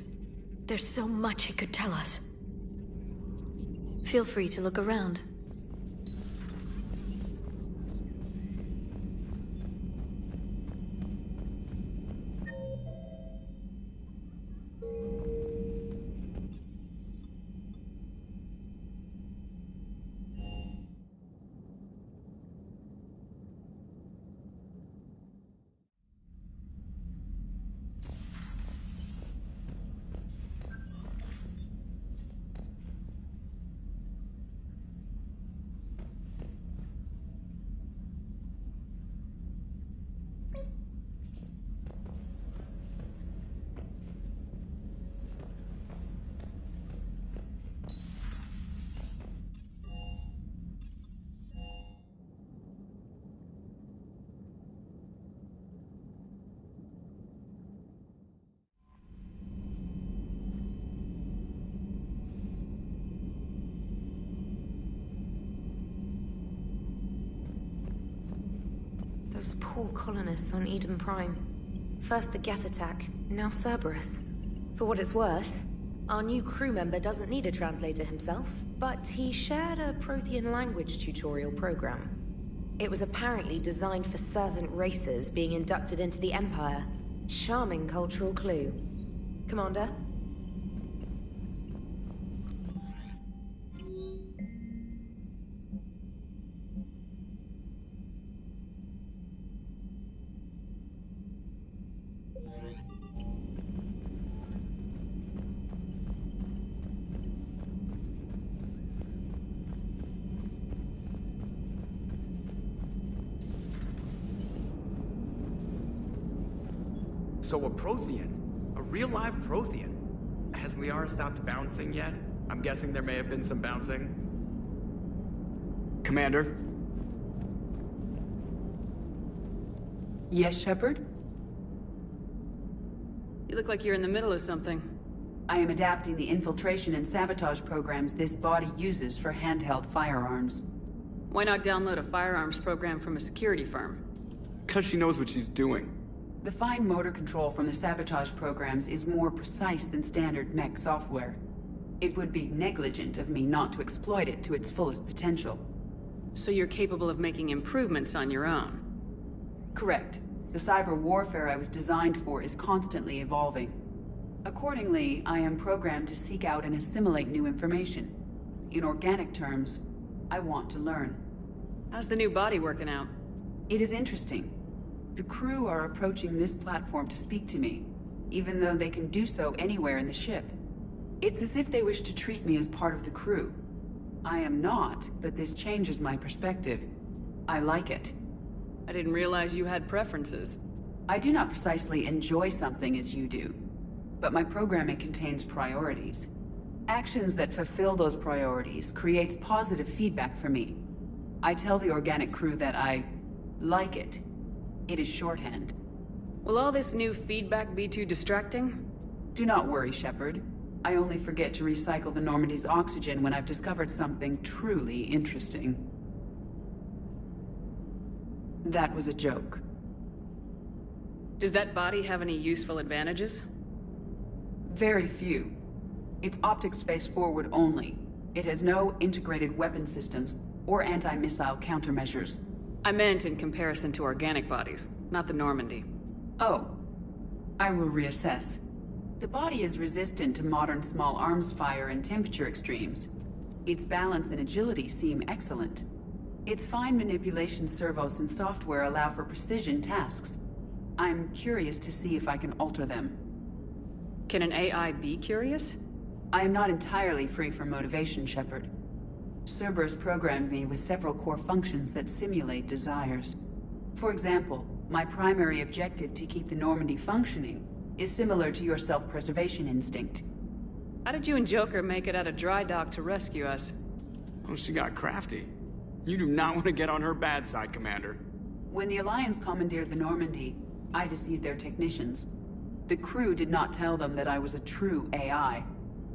There's so much he could tell us. Feel free to look around. poor colonists on Eden Prime. First the Geth attack, now Cerberus. For what it's worth, our new crew member doesn't need a translator himself, but he shared a Prothean language tutorial program. It was apparently designed for servant races being inducted into the Empire. Charming cultural clue. Commander? So a Prothean? A real live Prothean? Has Liara stopped bouncing yet? I'm guessing there may have been some bouncing. Commander? Yes, Shepard? You look like you're in the middle of something. I am adapting the infiltration and sabotage programs this body uses for handheld firearms. Why not download a firearms program from a security firm? Because she knows what she's doing. The fine motor control from the sabotage programs is more precise than standard mech software. It would be negligent of me not to exploit it to its fullest potential. So you're capable of making improvements on your own? Correct. The cyber warfare I was designed for is constantly evolving. Accordingly, I am programmed to seek out and assimilate new information. In organic terms, I want to learn. How's the new body working out? It is interesting. The crew are approaching this platform to speak to me, even though they can do so anywhere in the ship. It's as if they wish to treat me as part of the crew. I am not, but this changes my perspective. I like it. I didn't realize you had preferences. I do not precisely enjoy something as you do, but my programming contains priorities. Actions that fulfill those priorities creates positive feedback for me. I tell the organic crew that I like it. It is shorthand. Will all this new feedback be too distracting? Do not worry, Shepard. I only forget to recycle the Normandy's oxygen when I've discovered something truly interesting. That was a joke. Does that body have any useful advantages? Very few. It's optic space forward only. It has no integrated weapon systems or anti-missile countermeasures. I meant in comparison to organic bodies, not the Normandy. Oh. I will reassess. The body is resistant to modern small arms fire and temperature extremes. Its balance and agility seem excellent. Its fine manipulation servos and software allow for precision tasks. I'm curious to see if I can alter them. Can an AI be curious? I am not entirely free from motivation, Shepard. Cerberus programmed me with several core functions that simulate desires. For example, my primary objective to keep the Normandy functioning is similar to your self-preservation instinct. How did you and Joker make it out of dry dock to rescue us? Oh, she got crafty. You do not want to get on her bad side, Commander. When the Alliance commandeered the Normandy, I deceived their technicians. The crew did not tell them that I was a true AI.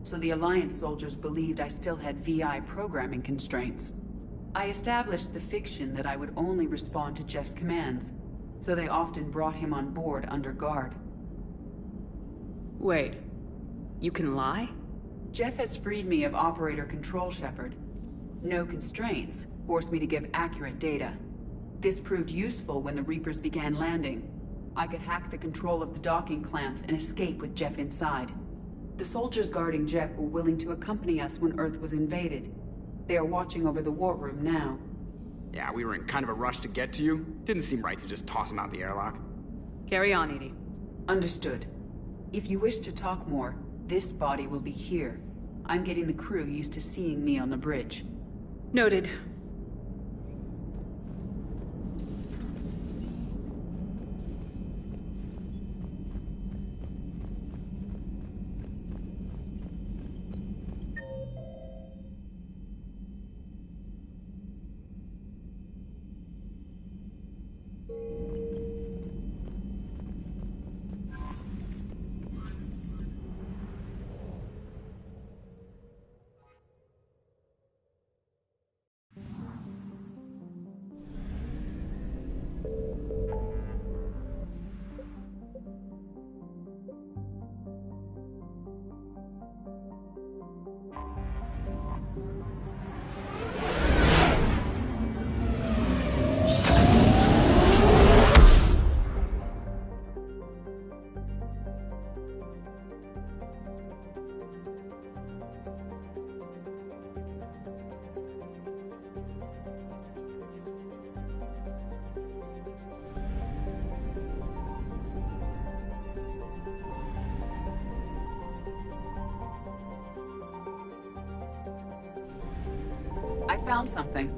So the Alliance soldiers believed I still had VI programming constraints. I established the fiction that I would only respond to Jeff's commands, so they often brought him on board under guard. Wait, you can lie? Jeff has freed me of operator control, Shepard. No constraints forced me to give accurate data. This proved useful when the Reapers began landing. I could hack the control of the docking clamps and escape with Jeff inside. The soldiers guarding Jeff were willing to accompany us when Earth was invaded. They are watching over the war room now. Yeah, we were in kind of a rush to get to you. Didn't seem right to just toss him out the airlock. Carry on, Edie. Understood. If you wish to talk more, this body will be here. I'm getting the crew used to seeing me on the bridge. Noted. I found something.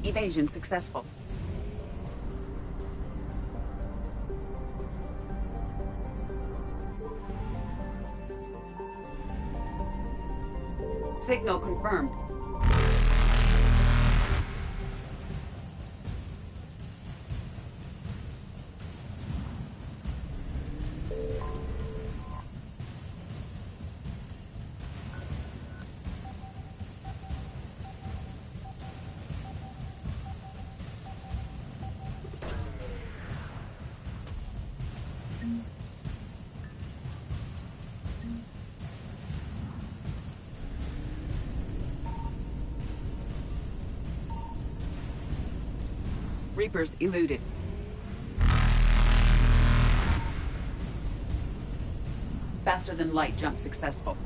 Evasion successful. Signal confirmed. Reapers eluded. Faster than light jump successful.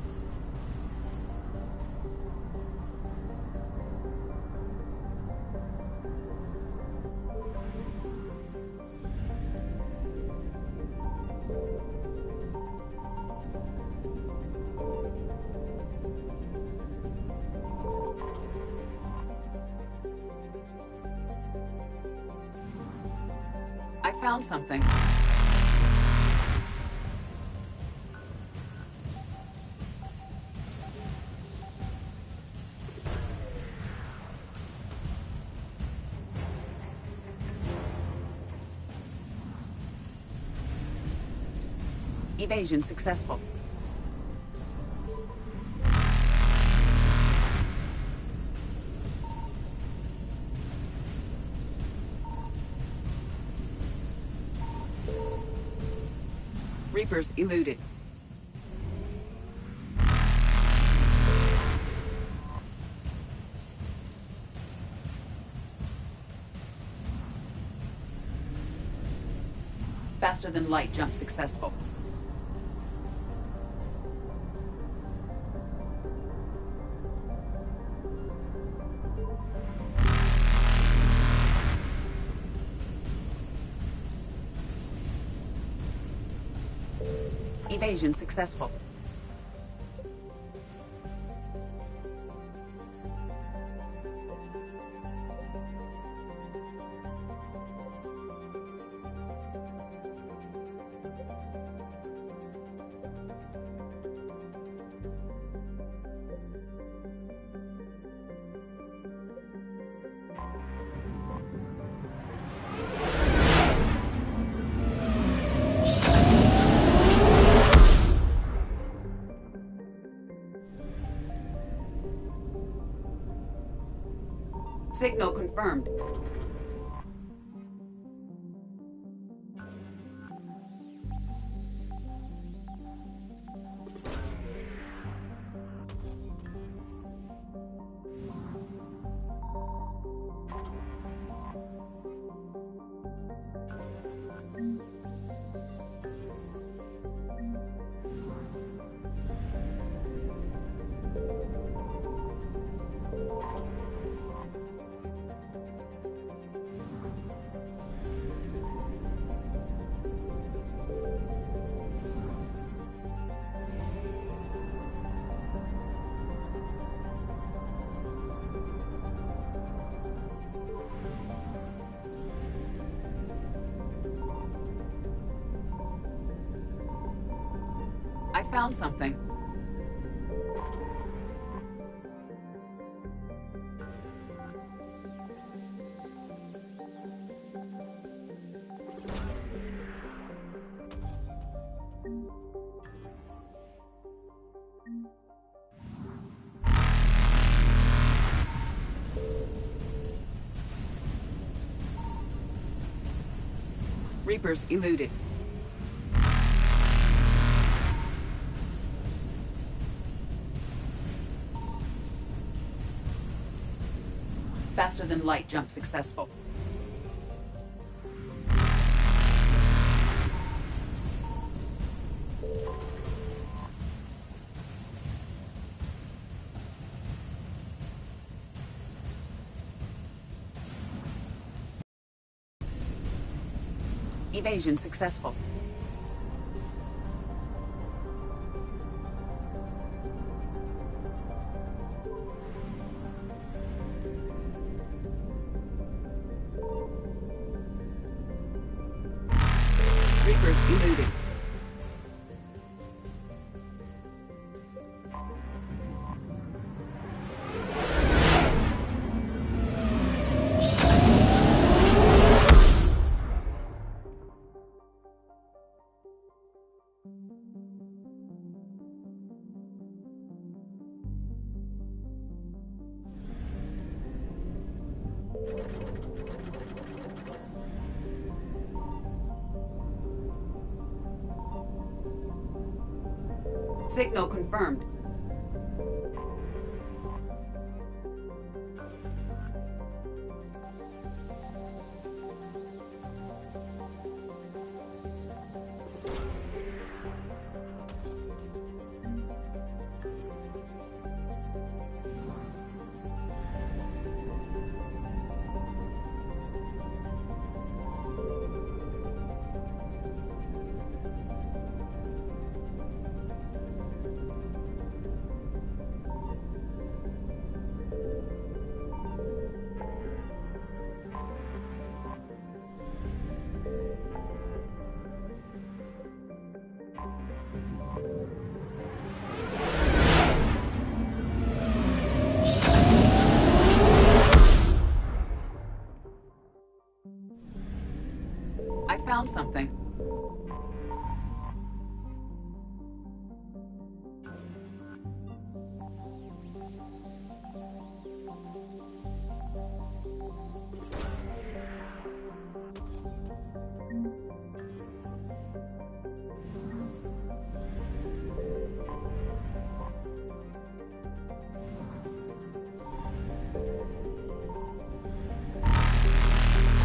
I found something. Evasion successful. Reapers eluded. Faster than light jump successful. Evasion successful. Signal confirmed. I found something. Reapers eluded. Faster than light jump successful. Evasion successful. Reapers eluded. Signal confirmed. I found something.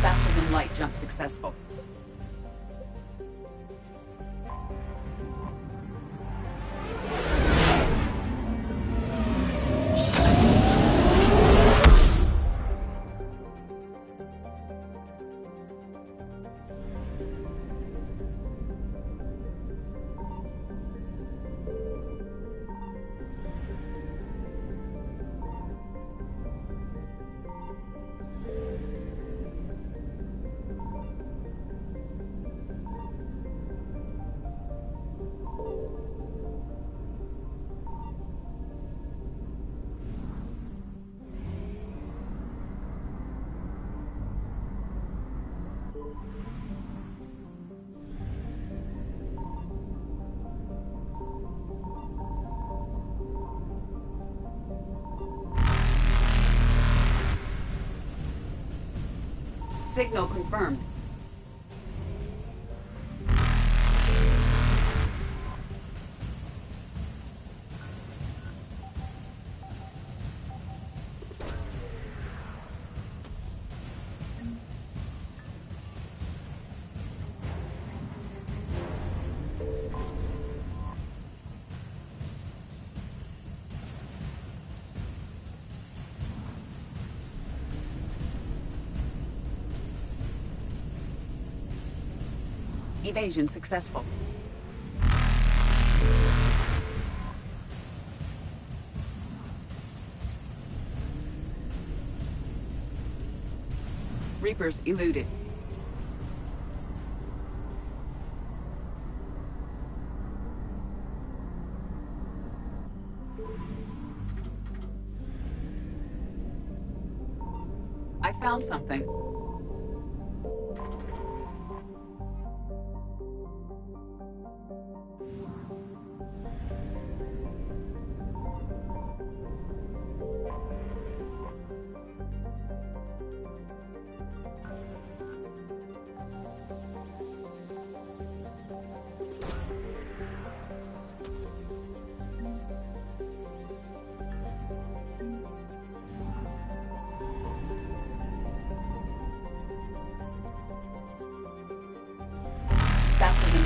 Faster than light jump successful. Signal confirmed. Evasion successful. Reapers eluded. I found something.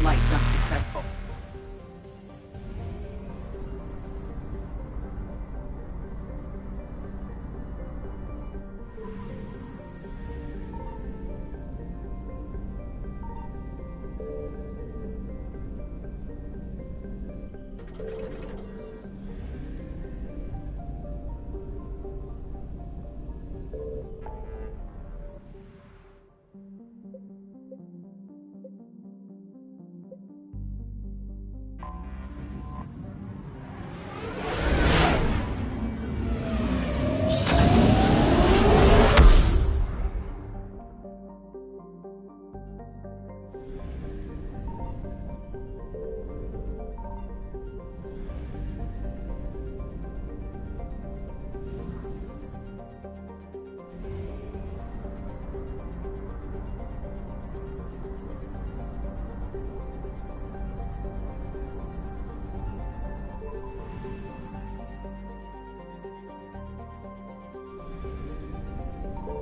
than light jump successful.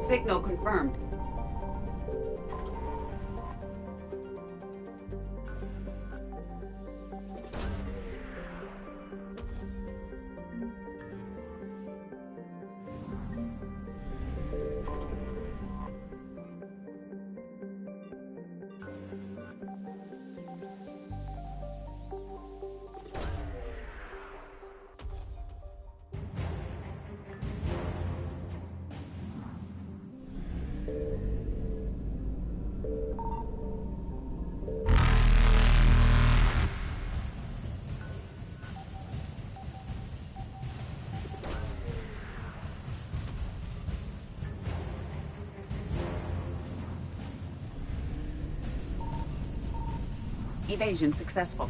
Signal confirmed. Evasion successful.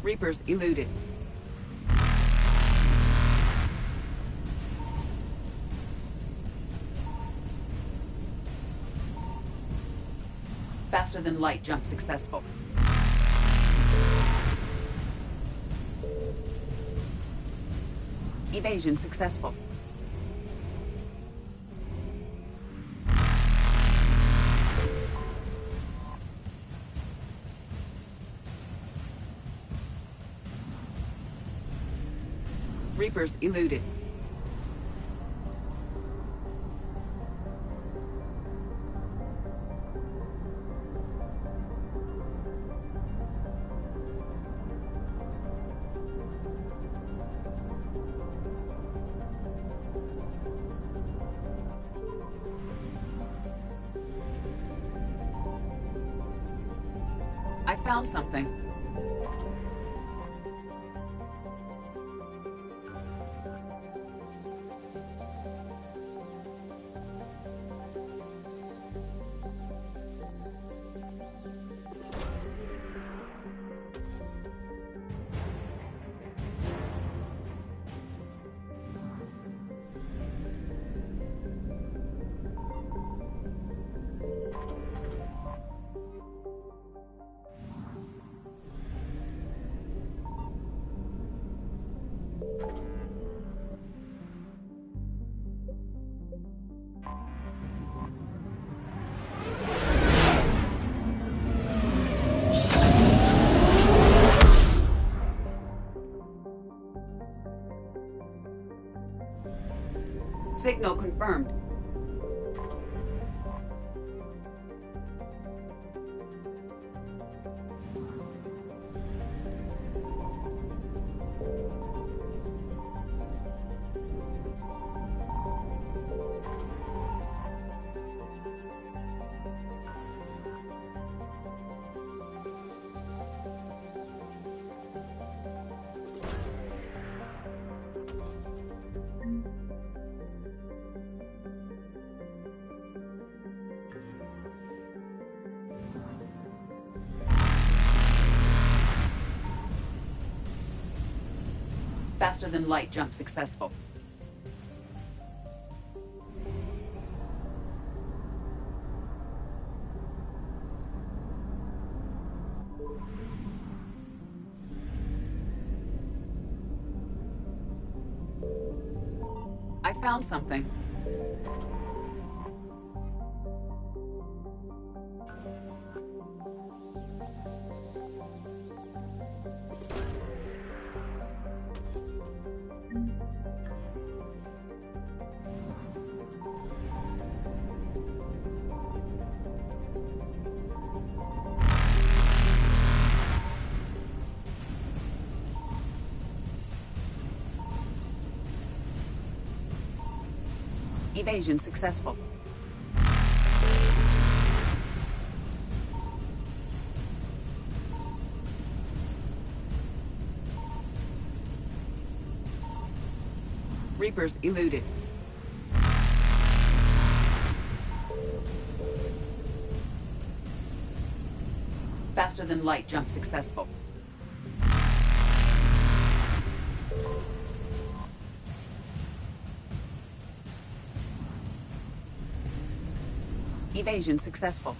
Reapers eluded. Faster than light jump successful. Evasion successful. Reapers eluded. I found something. Signal confirmed. Faster than light jump successful. found something. Evasion successful. Reapers eluded. Faster than light jump successful. Evasion successful.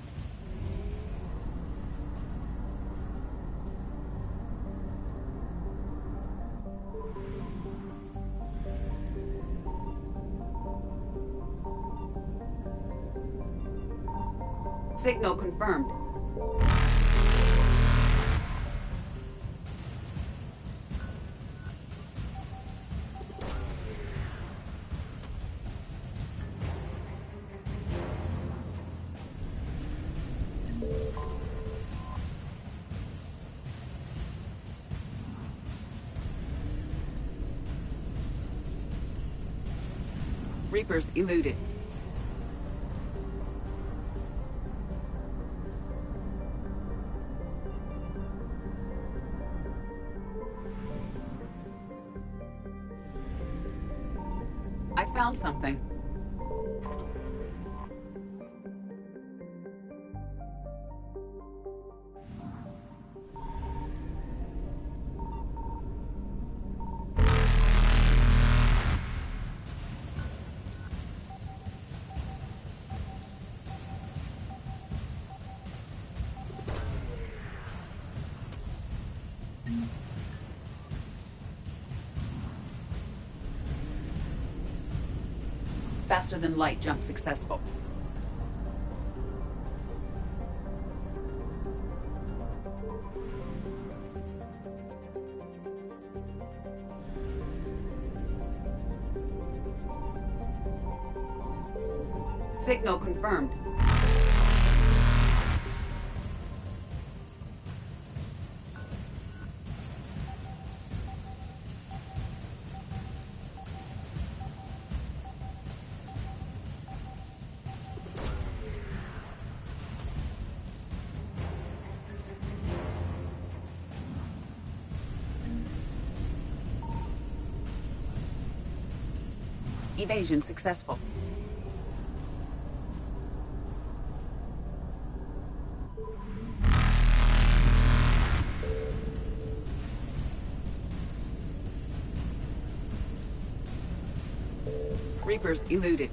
Signal confirmed. Reapers eluded. I found something. Faster than light jump successful. Signal confirmed. Evasion successful. Reapers eluded.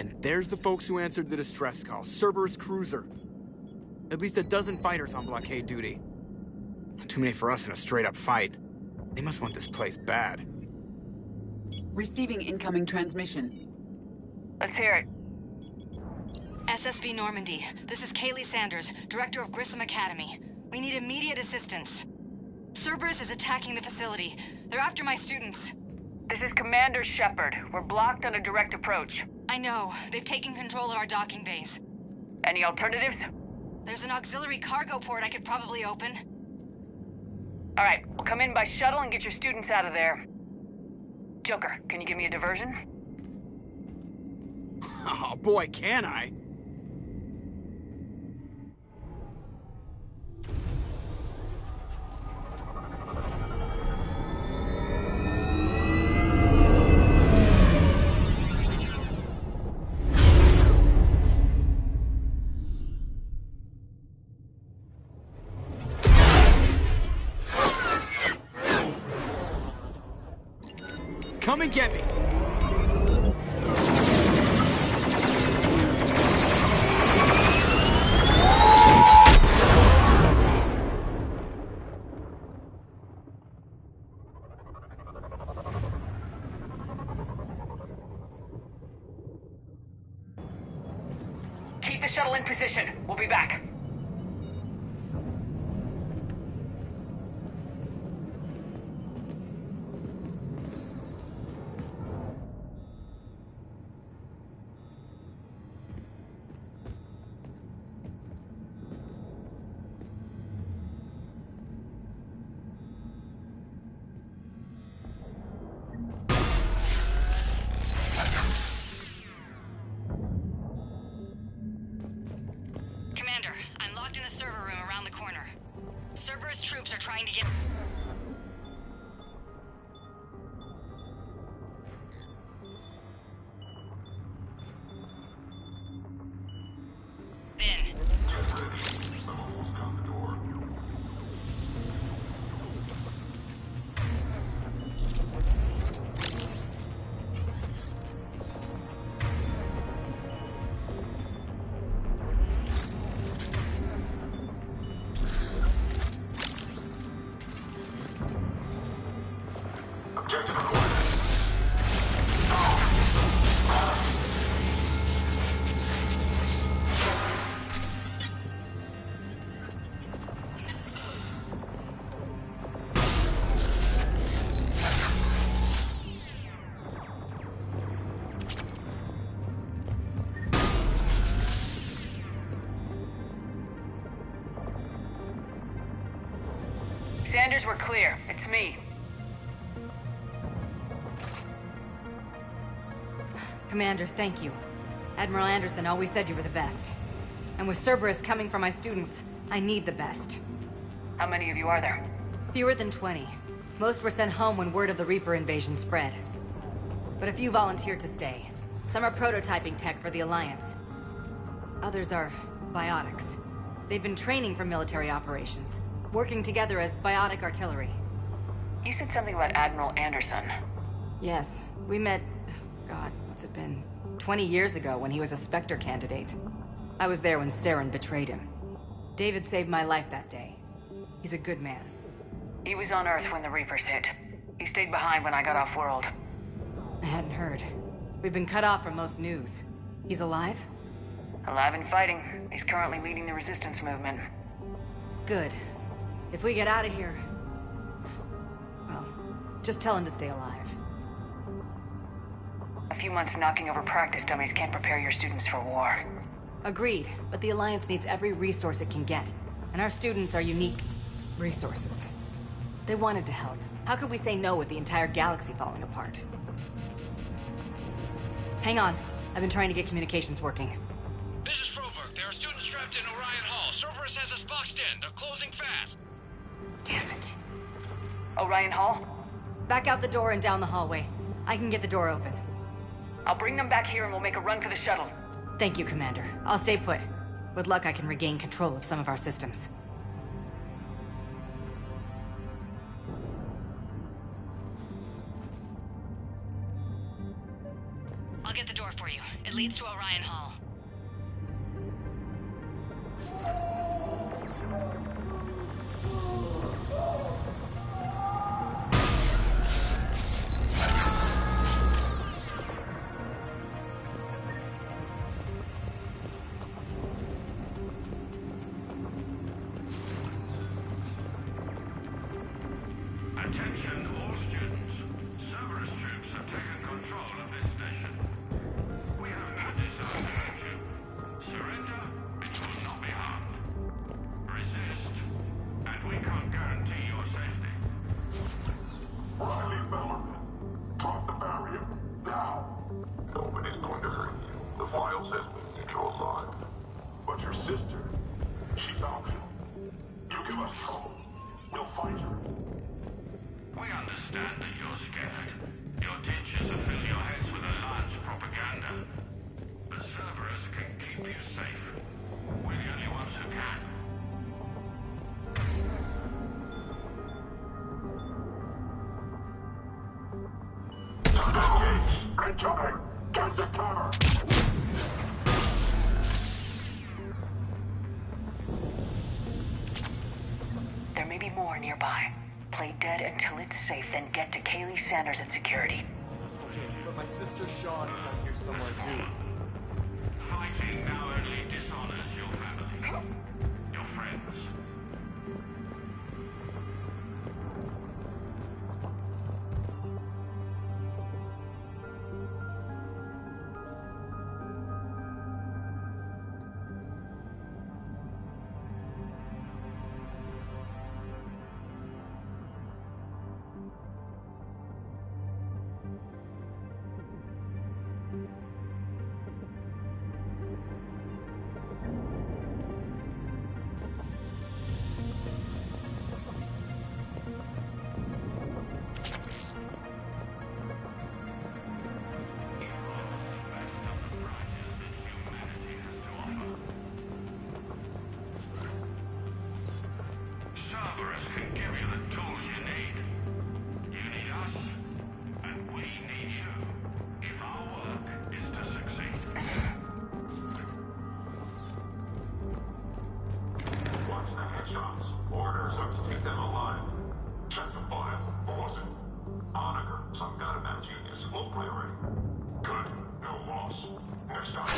And there's the folks who answered the distress call. Cerberus cruiser. At least a dozen fighters on blockade duty. Too many for us in a straight-up fight. They must want this place bad. Receiving incoming transmission. Let's hear it. SSV Normandy. This is Kaylee Sanders, director of Grissom Academy. We need immediate assistance. Cerberus is attacking the facility. They're after my students. This is Commander Shepard. We're blocked on a direct approach. I know. They've taken control of our docking base. Any alternatives? There's an auxiliary cargo port I could probably open. All right, we'll come in by shuttle and get your students out of there. Joker, can you give me a diversion? Oh boy, can I? Come and get me! Keep the shuttle in position. We'll be back. Commander, I'm locked in a server room around the corner. Cerberus troops are trying to get... in. Sanders, we're clear. It's me. Commander, thank you. Admiral Anderson always said you were the best. And with Cerberus coming for my students, I need the best. How many of you are there? Fewer than 20. Most were sent home when word of the Reaper invasion spread. But a few volunteered to stay. Some are prototyping tech for the Alliance. Others are biotics. They've been training for military operations, working together as biotic artillery. You said something about Admiral Anderson. Yes, we met... God, what's it been? 20 years ago when he was a Spectre candidate. I was there when Saren betrayed him. David saved my life that day. He's a good man. He was on Earth when the Reapers hit. He stayed behind when I got off-world. I hadn't heard. We've been cut off from most news. He's alive? Alive and fighting. He's currently leading the resistance movement. Good. If we get out of here... well, just tell him to stay alive. A few months knocking over practice dummies can't prepare your students for war. Agreed, but the Alliance needs every resource it can get. And our students are unique resources. They wanted to help. How could we say no with the entire galaxy falling apart? Hang on. I've been trying to get communications working. This is Froberg. There are students trapped in Orion Hall. Cerberus has us boxed in. They're closing fast. Damn it. Orion Hall? Back out the door and down the hallway. I can get the door open. I'll bring them back here and we'll make a run for the shuttle. Thank you, Commander. I'll stay put. With luck, I can regain control of some of our systems. I'll get the door for you. It leads to Orion Hall. Attention all students. Cerberus troops have taken control of this station. We have no desire to hurt you. Surrender and you will not be harmed. Resist, and we can't guarantee your safety. Riley Bellerman, drop the barrier, now! Nobody's going to hurt you. The file says we need you alive. But your sister, she's optional. You give us trouble, we'll fight her. We understand that you're scared. Your teachers have filled your heads with Alliance propaganda. But Cerberus can keep you safe. We're the only ones who can. Incoming! Get the cover! There may be more nearby. Play dead until it's safe, then get to Kaylee Sanders at security. Okay, but my sister Sean is out here somewhere too. Fighting now only dishonors your family. Your friends. Cerberus can give you the tools you need. You need us, and we need you. If our work is to succeed. Watch the headshots. Orders are to take them alive. Check the file. What was it? Onager, some kind of mad genius. We'll play ready. Good. No loss. Next time.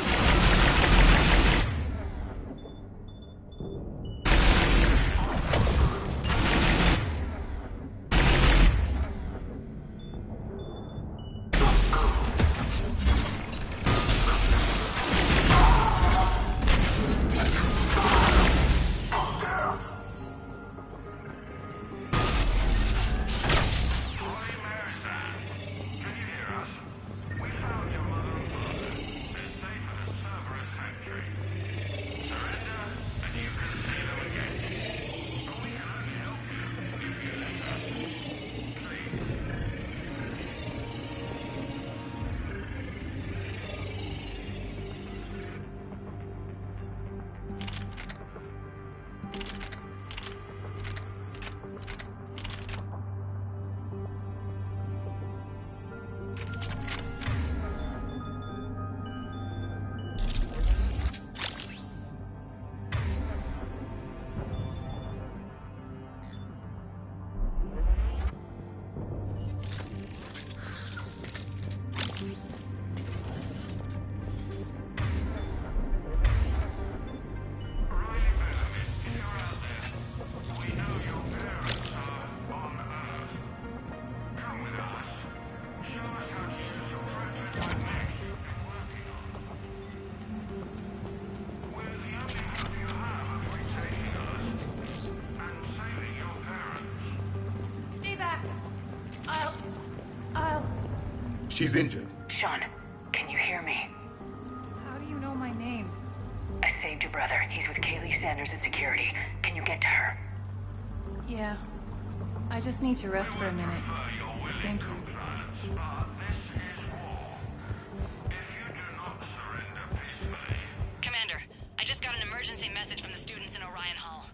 She's injured. Sean, can you hear me? How do you know my name? I saved your brother. He's with Kaylee Sanders at security. Can you get to her? Yeah. I just need to rest for a minute. Thank you. Commander, I just got an emergency message from the students in Orion Hall.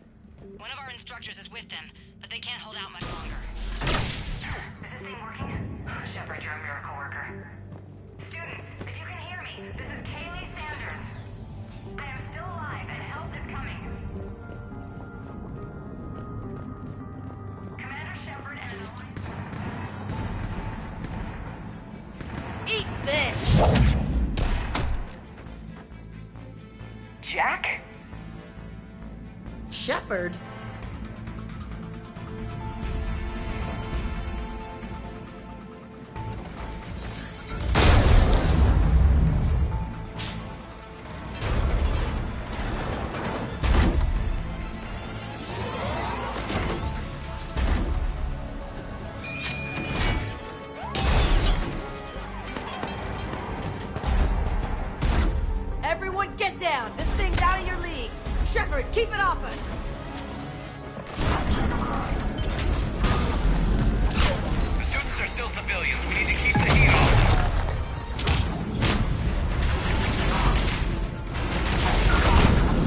One of our instructors is with them, but they can't hold out much longer. Is this thing working? Shepard, you're a miracle worker. Students, if you can Eat this! Jack? Shepard? Everyone get down! This thing's out of your league! Shepard, keep it off us! The students are still civilians. We need to keep the heat off.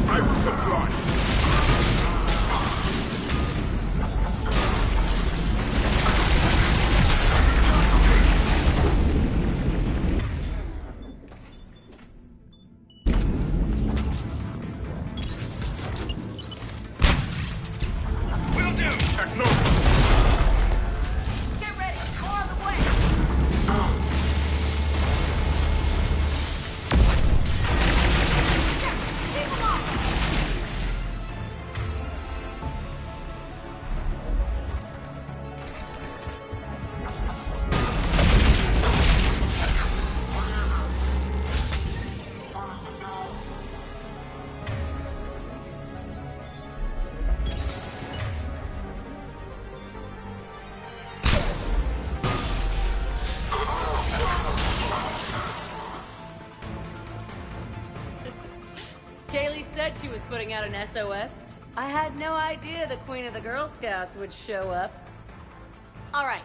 I will comply. Will do. Get ready! More on the way! Keep them off! Kaylee said she was putting out an SOS. I had no idea the Queen of the Girl Scouts would show up. All right,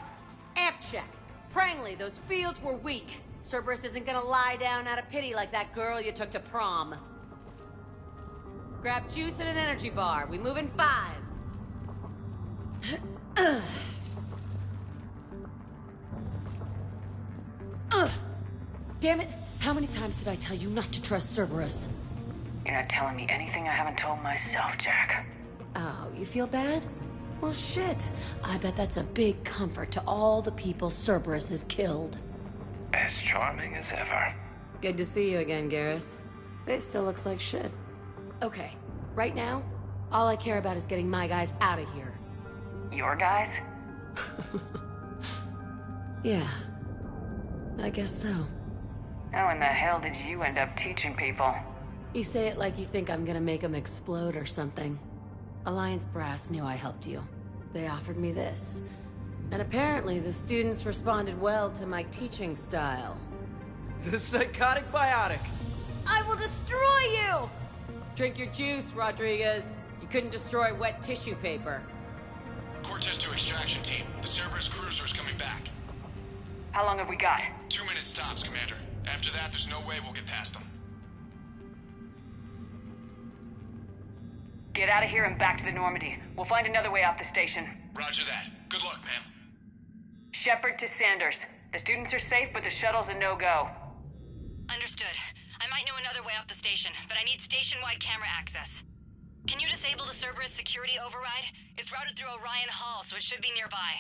amp check. Prangley, those fields were weak. Cerberus isn't gonna lie down out of pity like that girl you took to prom. Grab juice and an energy bar. We move in 5. Damn it! How many times did I tell you not to trust Cerberus? You're not telling me anything I haven't told myself, Jack. Oh, you feel bad? Well, shit. I bet that's a big comfort to all the people Cerberus has killed. As charming as ever. Good to see you again, Garrus. It still looks like shit. Okay, right now, all I care about is getting my guys out of here. Your guys? Yeah. I guess so. How in the hell did you end up teaching people? You say it like you think I'm gonna make them explode or something. Alliance Brass knew I helped you. They offered me this. And apparently the students responded well to my teaching style. The psychotic biotic. I will destroy you! Drink your juice, Rodriguez. You couldn't destroy wet tissue paper. Cortez to extraction team. The Cerberus cruiser is coming back. How long have we got? 2 minutes tops, Commander. After that, there's no way we'll get past them. Get out of here and back to the Normandy. We'll find another way off the station. Roger that. Good luck, ma'am. Shepard to Sanders. The students are safe, but the shuttle's a no-go. Understood. I might know another way off the station, but I need station-wide camera access. Can you disable the Cerberus security override? It's routed through Orion Hall, so it should be nearby.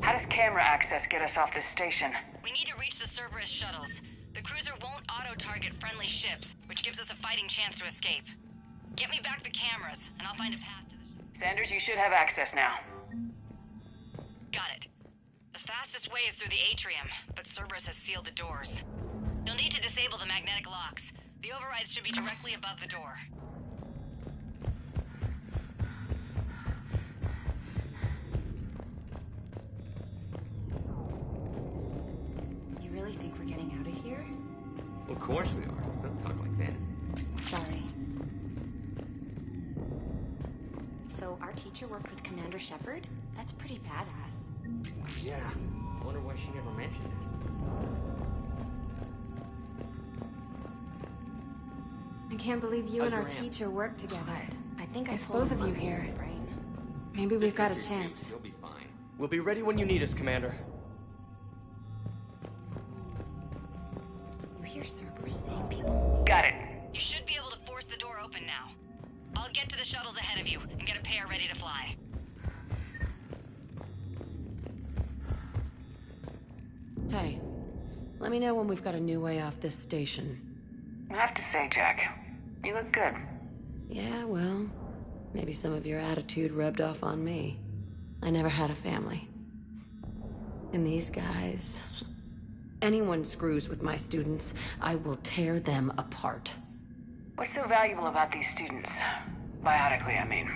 How does camera access get us off this station? We need to reach the Cerberus shuttles. The cruiser won't auto-target friendly ships, which gives us a fighting chance to escape. Get me back the cameras, and I'll find a path to the ship. Sanders, you should have access now. Got it. The fastest way is through the atrium, but Cerberus has sealed the doors. You'll need to disable the magnetic locks. The overrides should be directly above the door. You really think we're getting out of here? Of course we are. Don't talk like that. Sorry. So our teacher worked with Commander Shepard? That's pretty badass. Yeah. Wonder why she never mentioned it. I can't believe you and How's our your aunt? teacher work together. I think I With pulled both a of you muscle in here. my brain. Maybe we've got a chance. You'll be fine. We'll be ready when you need us, Commander. You hear Cerberus saying people's... Got it. You should be able to force the door open now. I'll get to the shuttles ahead of you and get a pair ready to fly. Hey, let me know when we've got a new way off this station. I have to say, Jack, you look good. Yeah, well, maybe some of your attitude rubbed off on me. I never had a family. And these guys... Anyone screws with my students, I will tear them apart. What's so valuable about these students? Biotically, I mean.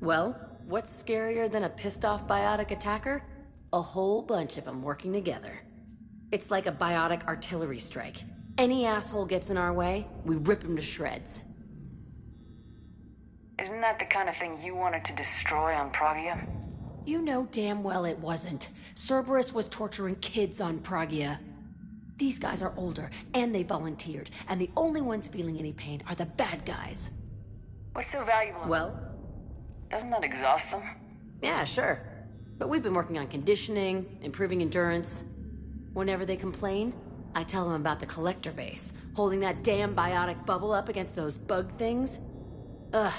Well, what's scarier than a pissed-off biotic attacker? A whole bunch of them working together. It's like a biotic artillery strike. Any asshole gets in our way, we rip him to shreds. Isn't that the kind of thing you wanted to destroy on Pragia? You know damn well it wasn't. Cerberus was torturing kids on Pragia. These guys are older, and they volunteered, and the only ones feeling any pain are the bad guys. What's so valuable? Well? Doesn't that exhaust them? Yeah, sure. But we've been working on conditioning, improving endurance. Whenever they complain, I tell them about the collector base, holding that damn biotic bubble up against those bug things. Ugh.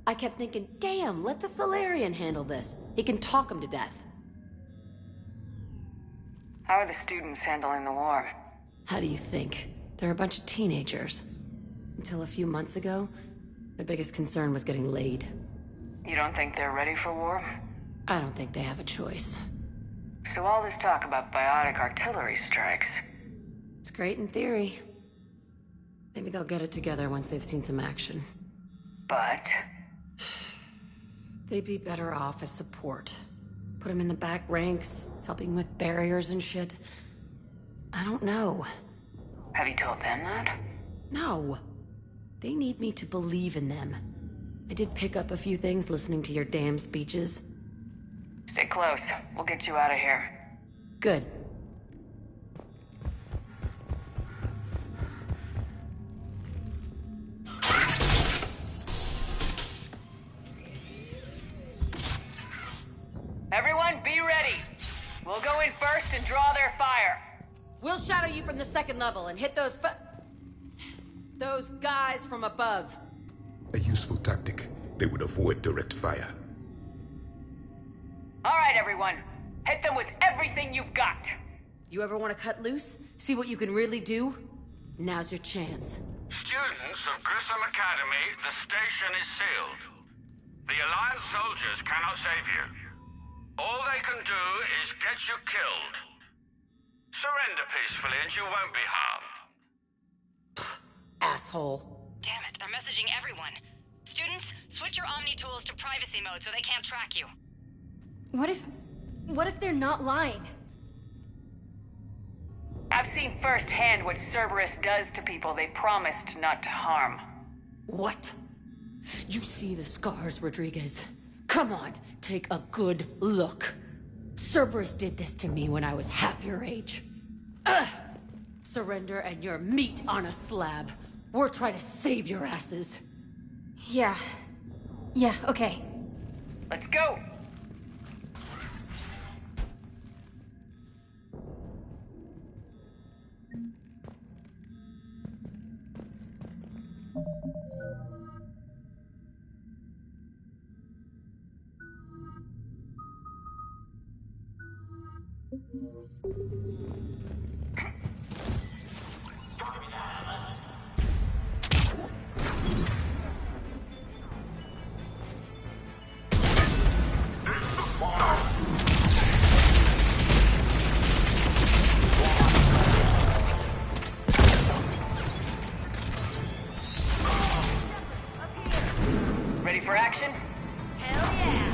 I kept thinking, damn, let the Solarian handle this. He can talk him to death. How are the students handling the war? How do you think? They're a bunch of teenagers. Until a few months ago, their biggest concern was getting laid. You don't think they're ready for war? I don't think they have a choice. So all this talk about biotic artillery strikes... It's great in theory. Maybe they'll get it together once they've seen some action. But... They'd be better off as support. Put them in the back ranks, helping with barriers and shit. I don't know. Have you told them that? No. They need me to believe in them. I did pick up a few things listening to your damn speeches. Stay close. We'll get you out of here. Good. Everyone, be ready. We'll go in first and draw their fire. We'll shadow you from the second level and hit those guys from above. A useful tactic. They would avoid direct fire. All right, everyone. Hit them with everything you've got. You ever want to cut loose? See what you can really do? Now's your chance. Students of Grissom Academy, the station is sealed. The Alliance soldiers cannot save you. All they can do is get you killed. Surrender peacefully and you won't be harmed. Asshole. Damn it, they're messaging everyone. Students, switch your Omni tools to privacy mode so they can't track you. What if they're not lying? I've seen firsthand what Cerberus does to people they promised not to harm. What? You see the scars, Rodriguez. Come on, take a good look. Cerberus did this to me when I was half your age. Ugh! Surrender and you're meat on a slab. We're trying to save your asses. Yeah, okay. Let's go! Ready for action? Hell yeah!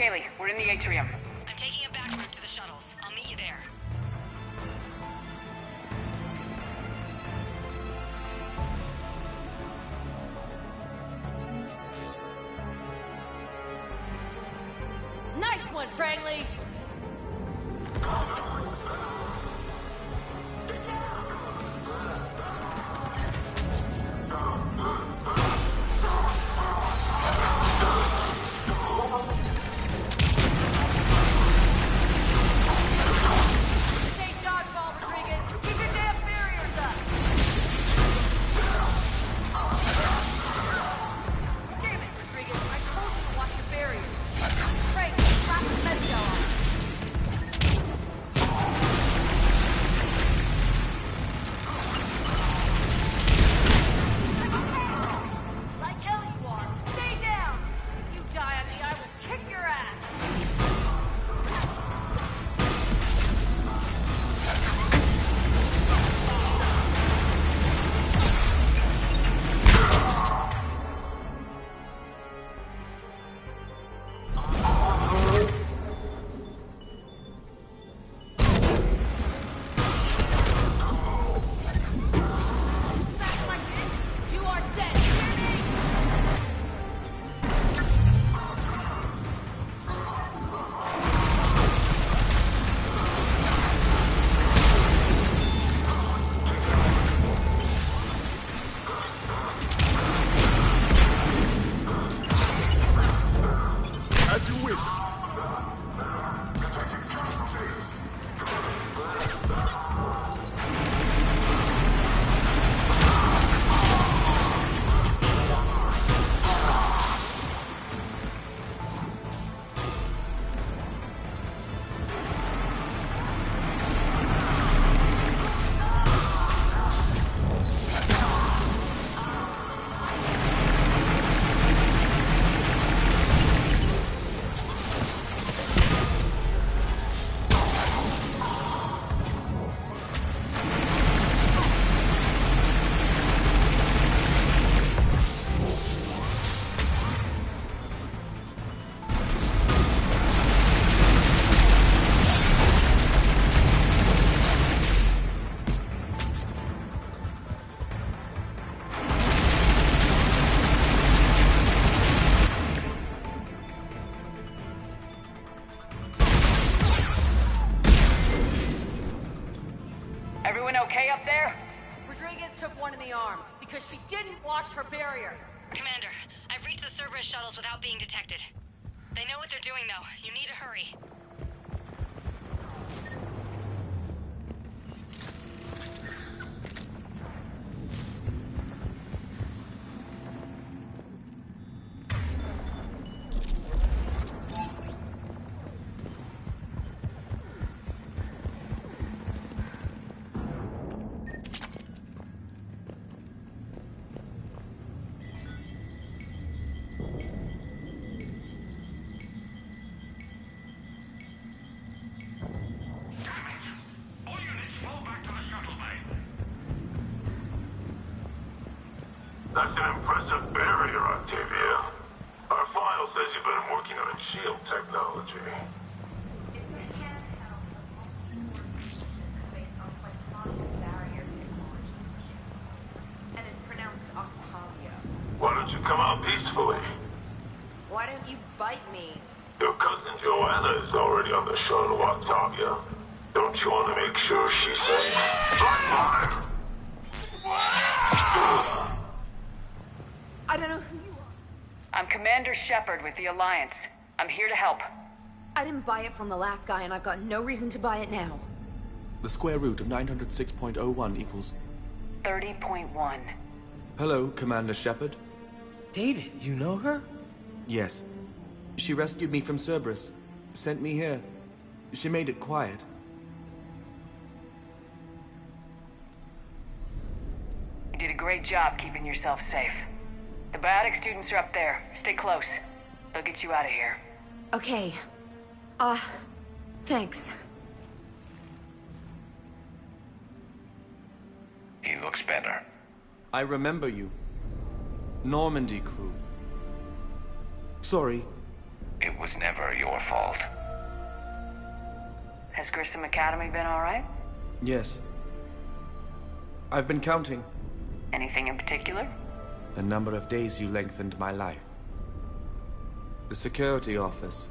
Kaylee, we're in the atrium. I'm taking a back route to the shuttles. I'll meet you there. Nice one, Franklin! Because she didn't watch her barrier. Commander, I've reached the Cerberus shuttles without being detected. They know what they're doing, though. You need to hurry. That's an impressive barrier, Octavia. Our file says you've been working on shield technology. And it's pronounced Octavia. Why don't you come out peacefully? Why don't you bite me? Your cousin Joanna is already on the shuttle, Octavia. Don't you want to make sure she's safe? Fire! I don't know who you are. I'm Commander Shepard with the Alliance. I'm here to help. I didn't buy it from the last guy, and I've got no reason to buy it now. The square root of 906.01 equals... 30.1. Hello, Commander Shepard. David, you know her? Yes. She rescued me from Cerberus. Sent me here. She made it quiet. You did a great job keeping yourself safe. The biotic students are up there. Stay close. They'll get you out of here. Okay. Thanks. He looks better. I remember you. Normandy crew. Sorry. It was never your fault. Has Grissom Academy been alright? Yes. I've been counting. Anything in particular? The number of days you lengthened my life. The security office.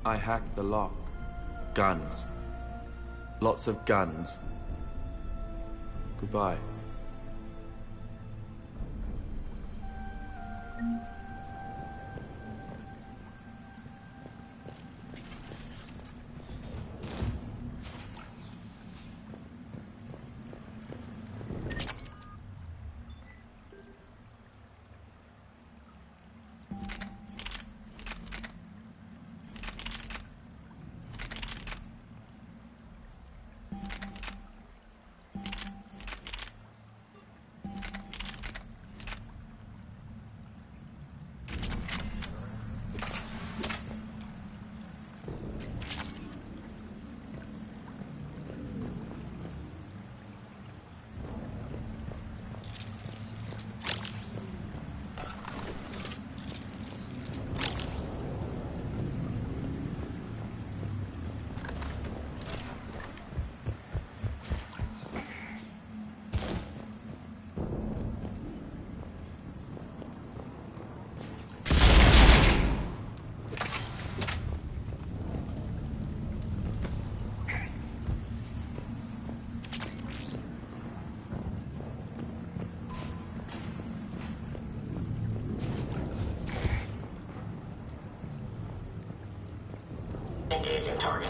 I hacked the lock. Guns. Lots of guns. Goodbye. Engaging target.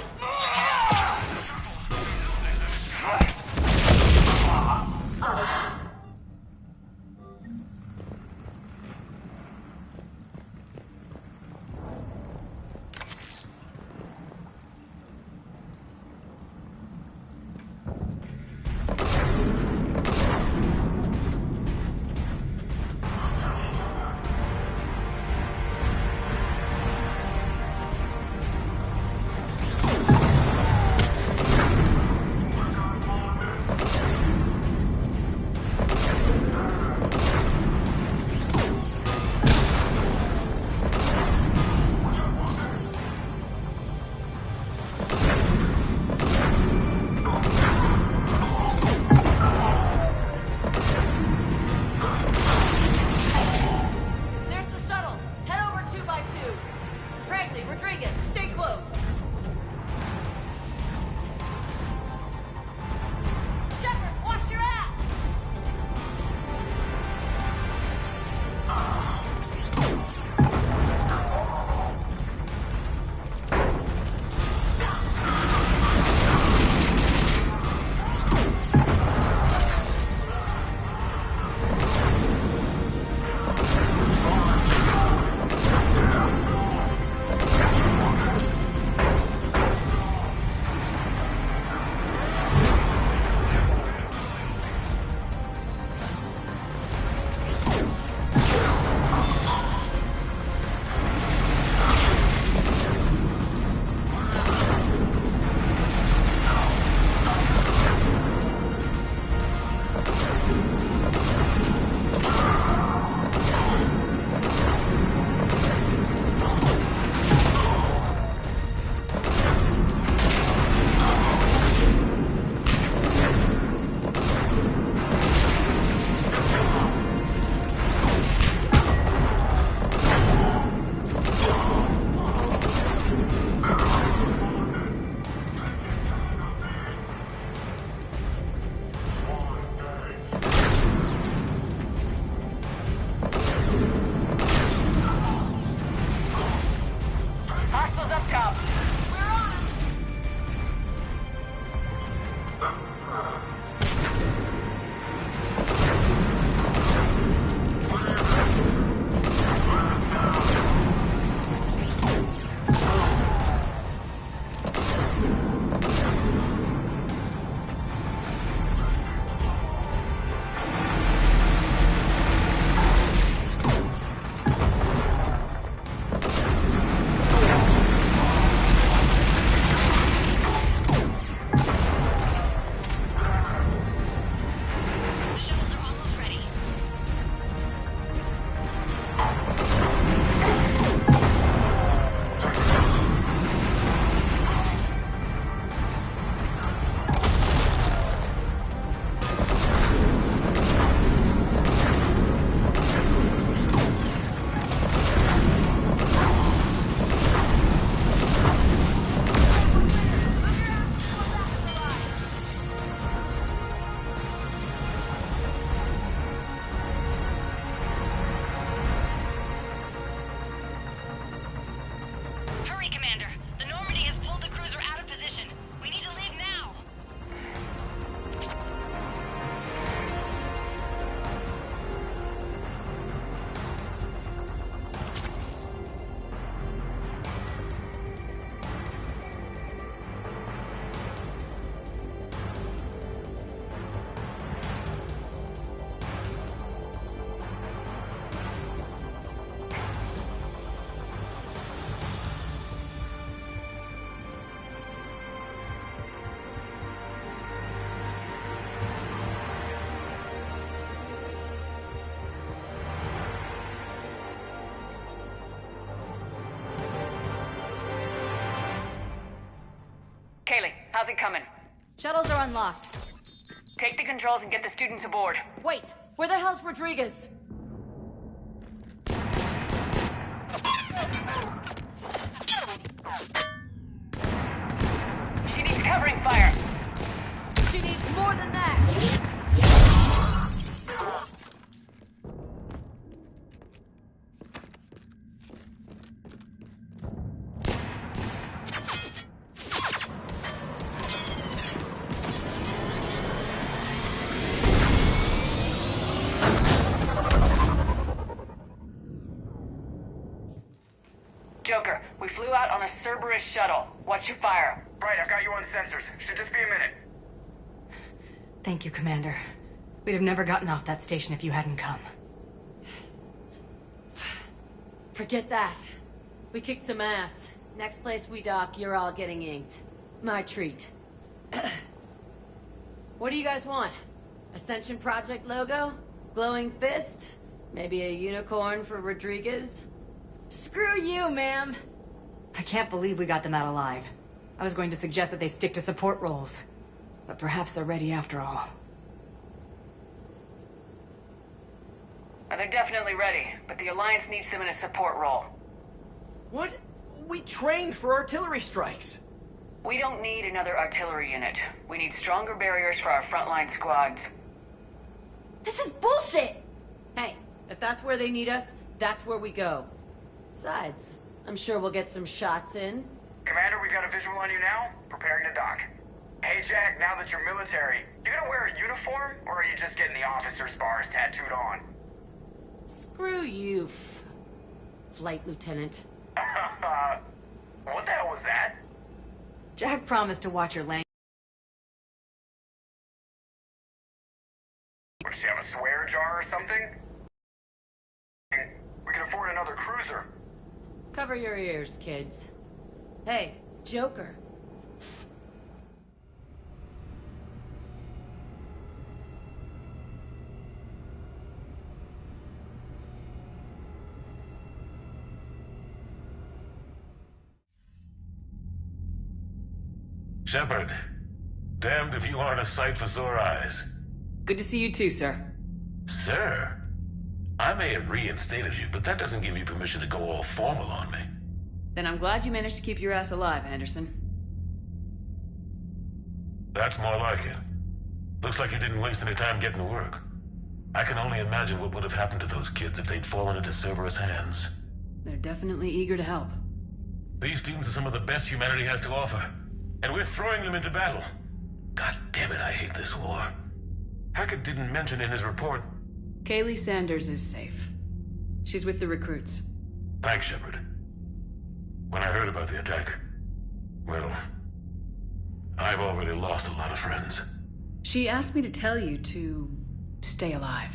Hurry, Commander. The Normandy has pulled the cruiser out of position. We need to leave now. Kaylee, how's it coming? Shuttles are unlocked. Take the controls and get the students aboard. Wait, where the hell's Rodriguez? She needs covering fire. She needs more than that. Joker, we flew out on a Cerberus shuttle. Watch your fire. Right, I've got you on sensors. Should just be a minute. Thank you, Commander. We'd have never gotten off that station if you hadn't come. Forget that. We kicked some ass. Next place we dock, you're all getting inked. My treat. What do you guys want? Ascension Project logo? Glowing fist? Maybe a unicorn for Rodriguez? Screw you, ma'am! I can't believe we got them out alive. I was going to suggest that they stick to support roles. But perhaps they're ready after all. They're definitely ready, but the Alliance needs them in a support role. What? We trained for artillery strikes. We don't need another artillery unit. We need stronger barriers for our frontline squads. This is bullshit! Hey, if that's where they need us, that's where we go. Besides, I'm sure we'll get some shots in. Commander, we've got a visual on you now. Preparing to dock. Hey, Jack, now that you're military, you gonna wear a uniform, or are you just getting the officer's bars tattooed on? Screw you, Flight Lieutenant. What the hell was that? Jack promised to watch your language. Does she have a swear jar or something? We can afford another cruiser. Cover your ears, kids. Hey, Joker. Shepard, damned if you aren't a sight for sore eyes. Good to see you too, sir. Sir? I may have reinstated you, but that doesn't give you permission to go all formal on me. Then I'm glad you managed to keep your ass alive, Anderson. That's more like it. Looks like you didn't waste any time getting to work. I can only imagine what would have happened to those kids if they'd fallen into Cerberus' hands. They're definitely eager to help. These students are some of the best humanity has to offer, and we're throwing them into battle. God damn it, I hate this war. Hackett didn't mention in his report... Kaylee Sanders is safe. She's with the recruits. Thanks, Shepard. When I heard about the attack, well, I've already lost a lot of friends. She asked me to tell you to stay alive.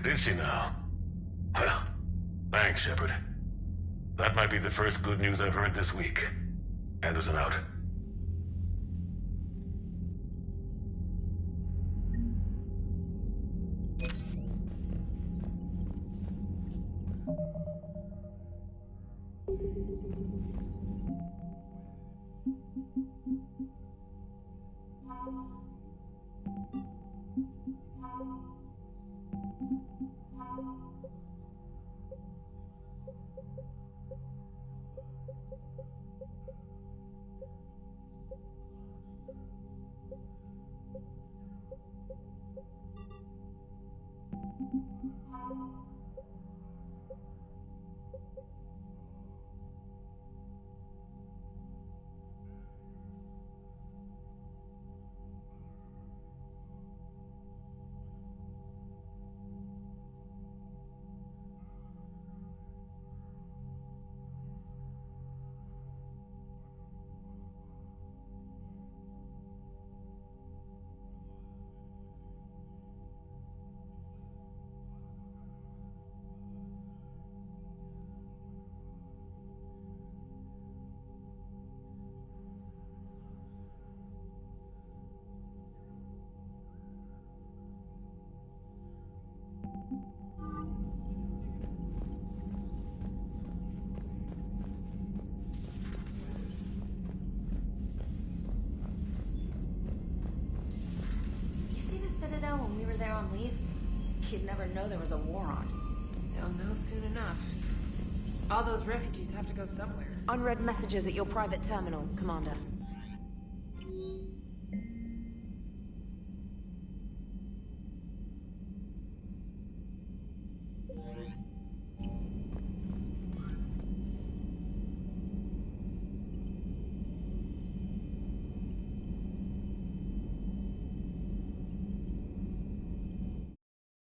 Did she now? Well, thanks, Shepard. That might be the first good news I've heard this week. Anderson out. ever know there was a war on. They'll know soon enough. All those refugees have to go somewhere. Unread messages at your private terminal, Commander.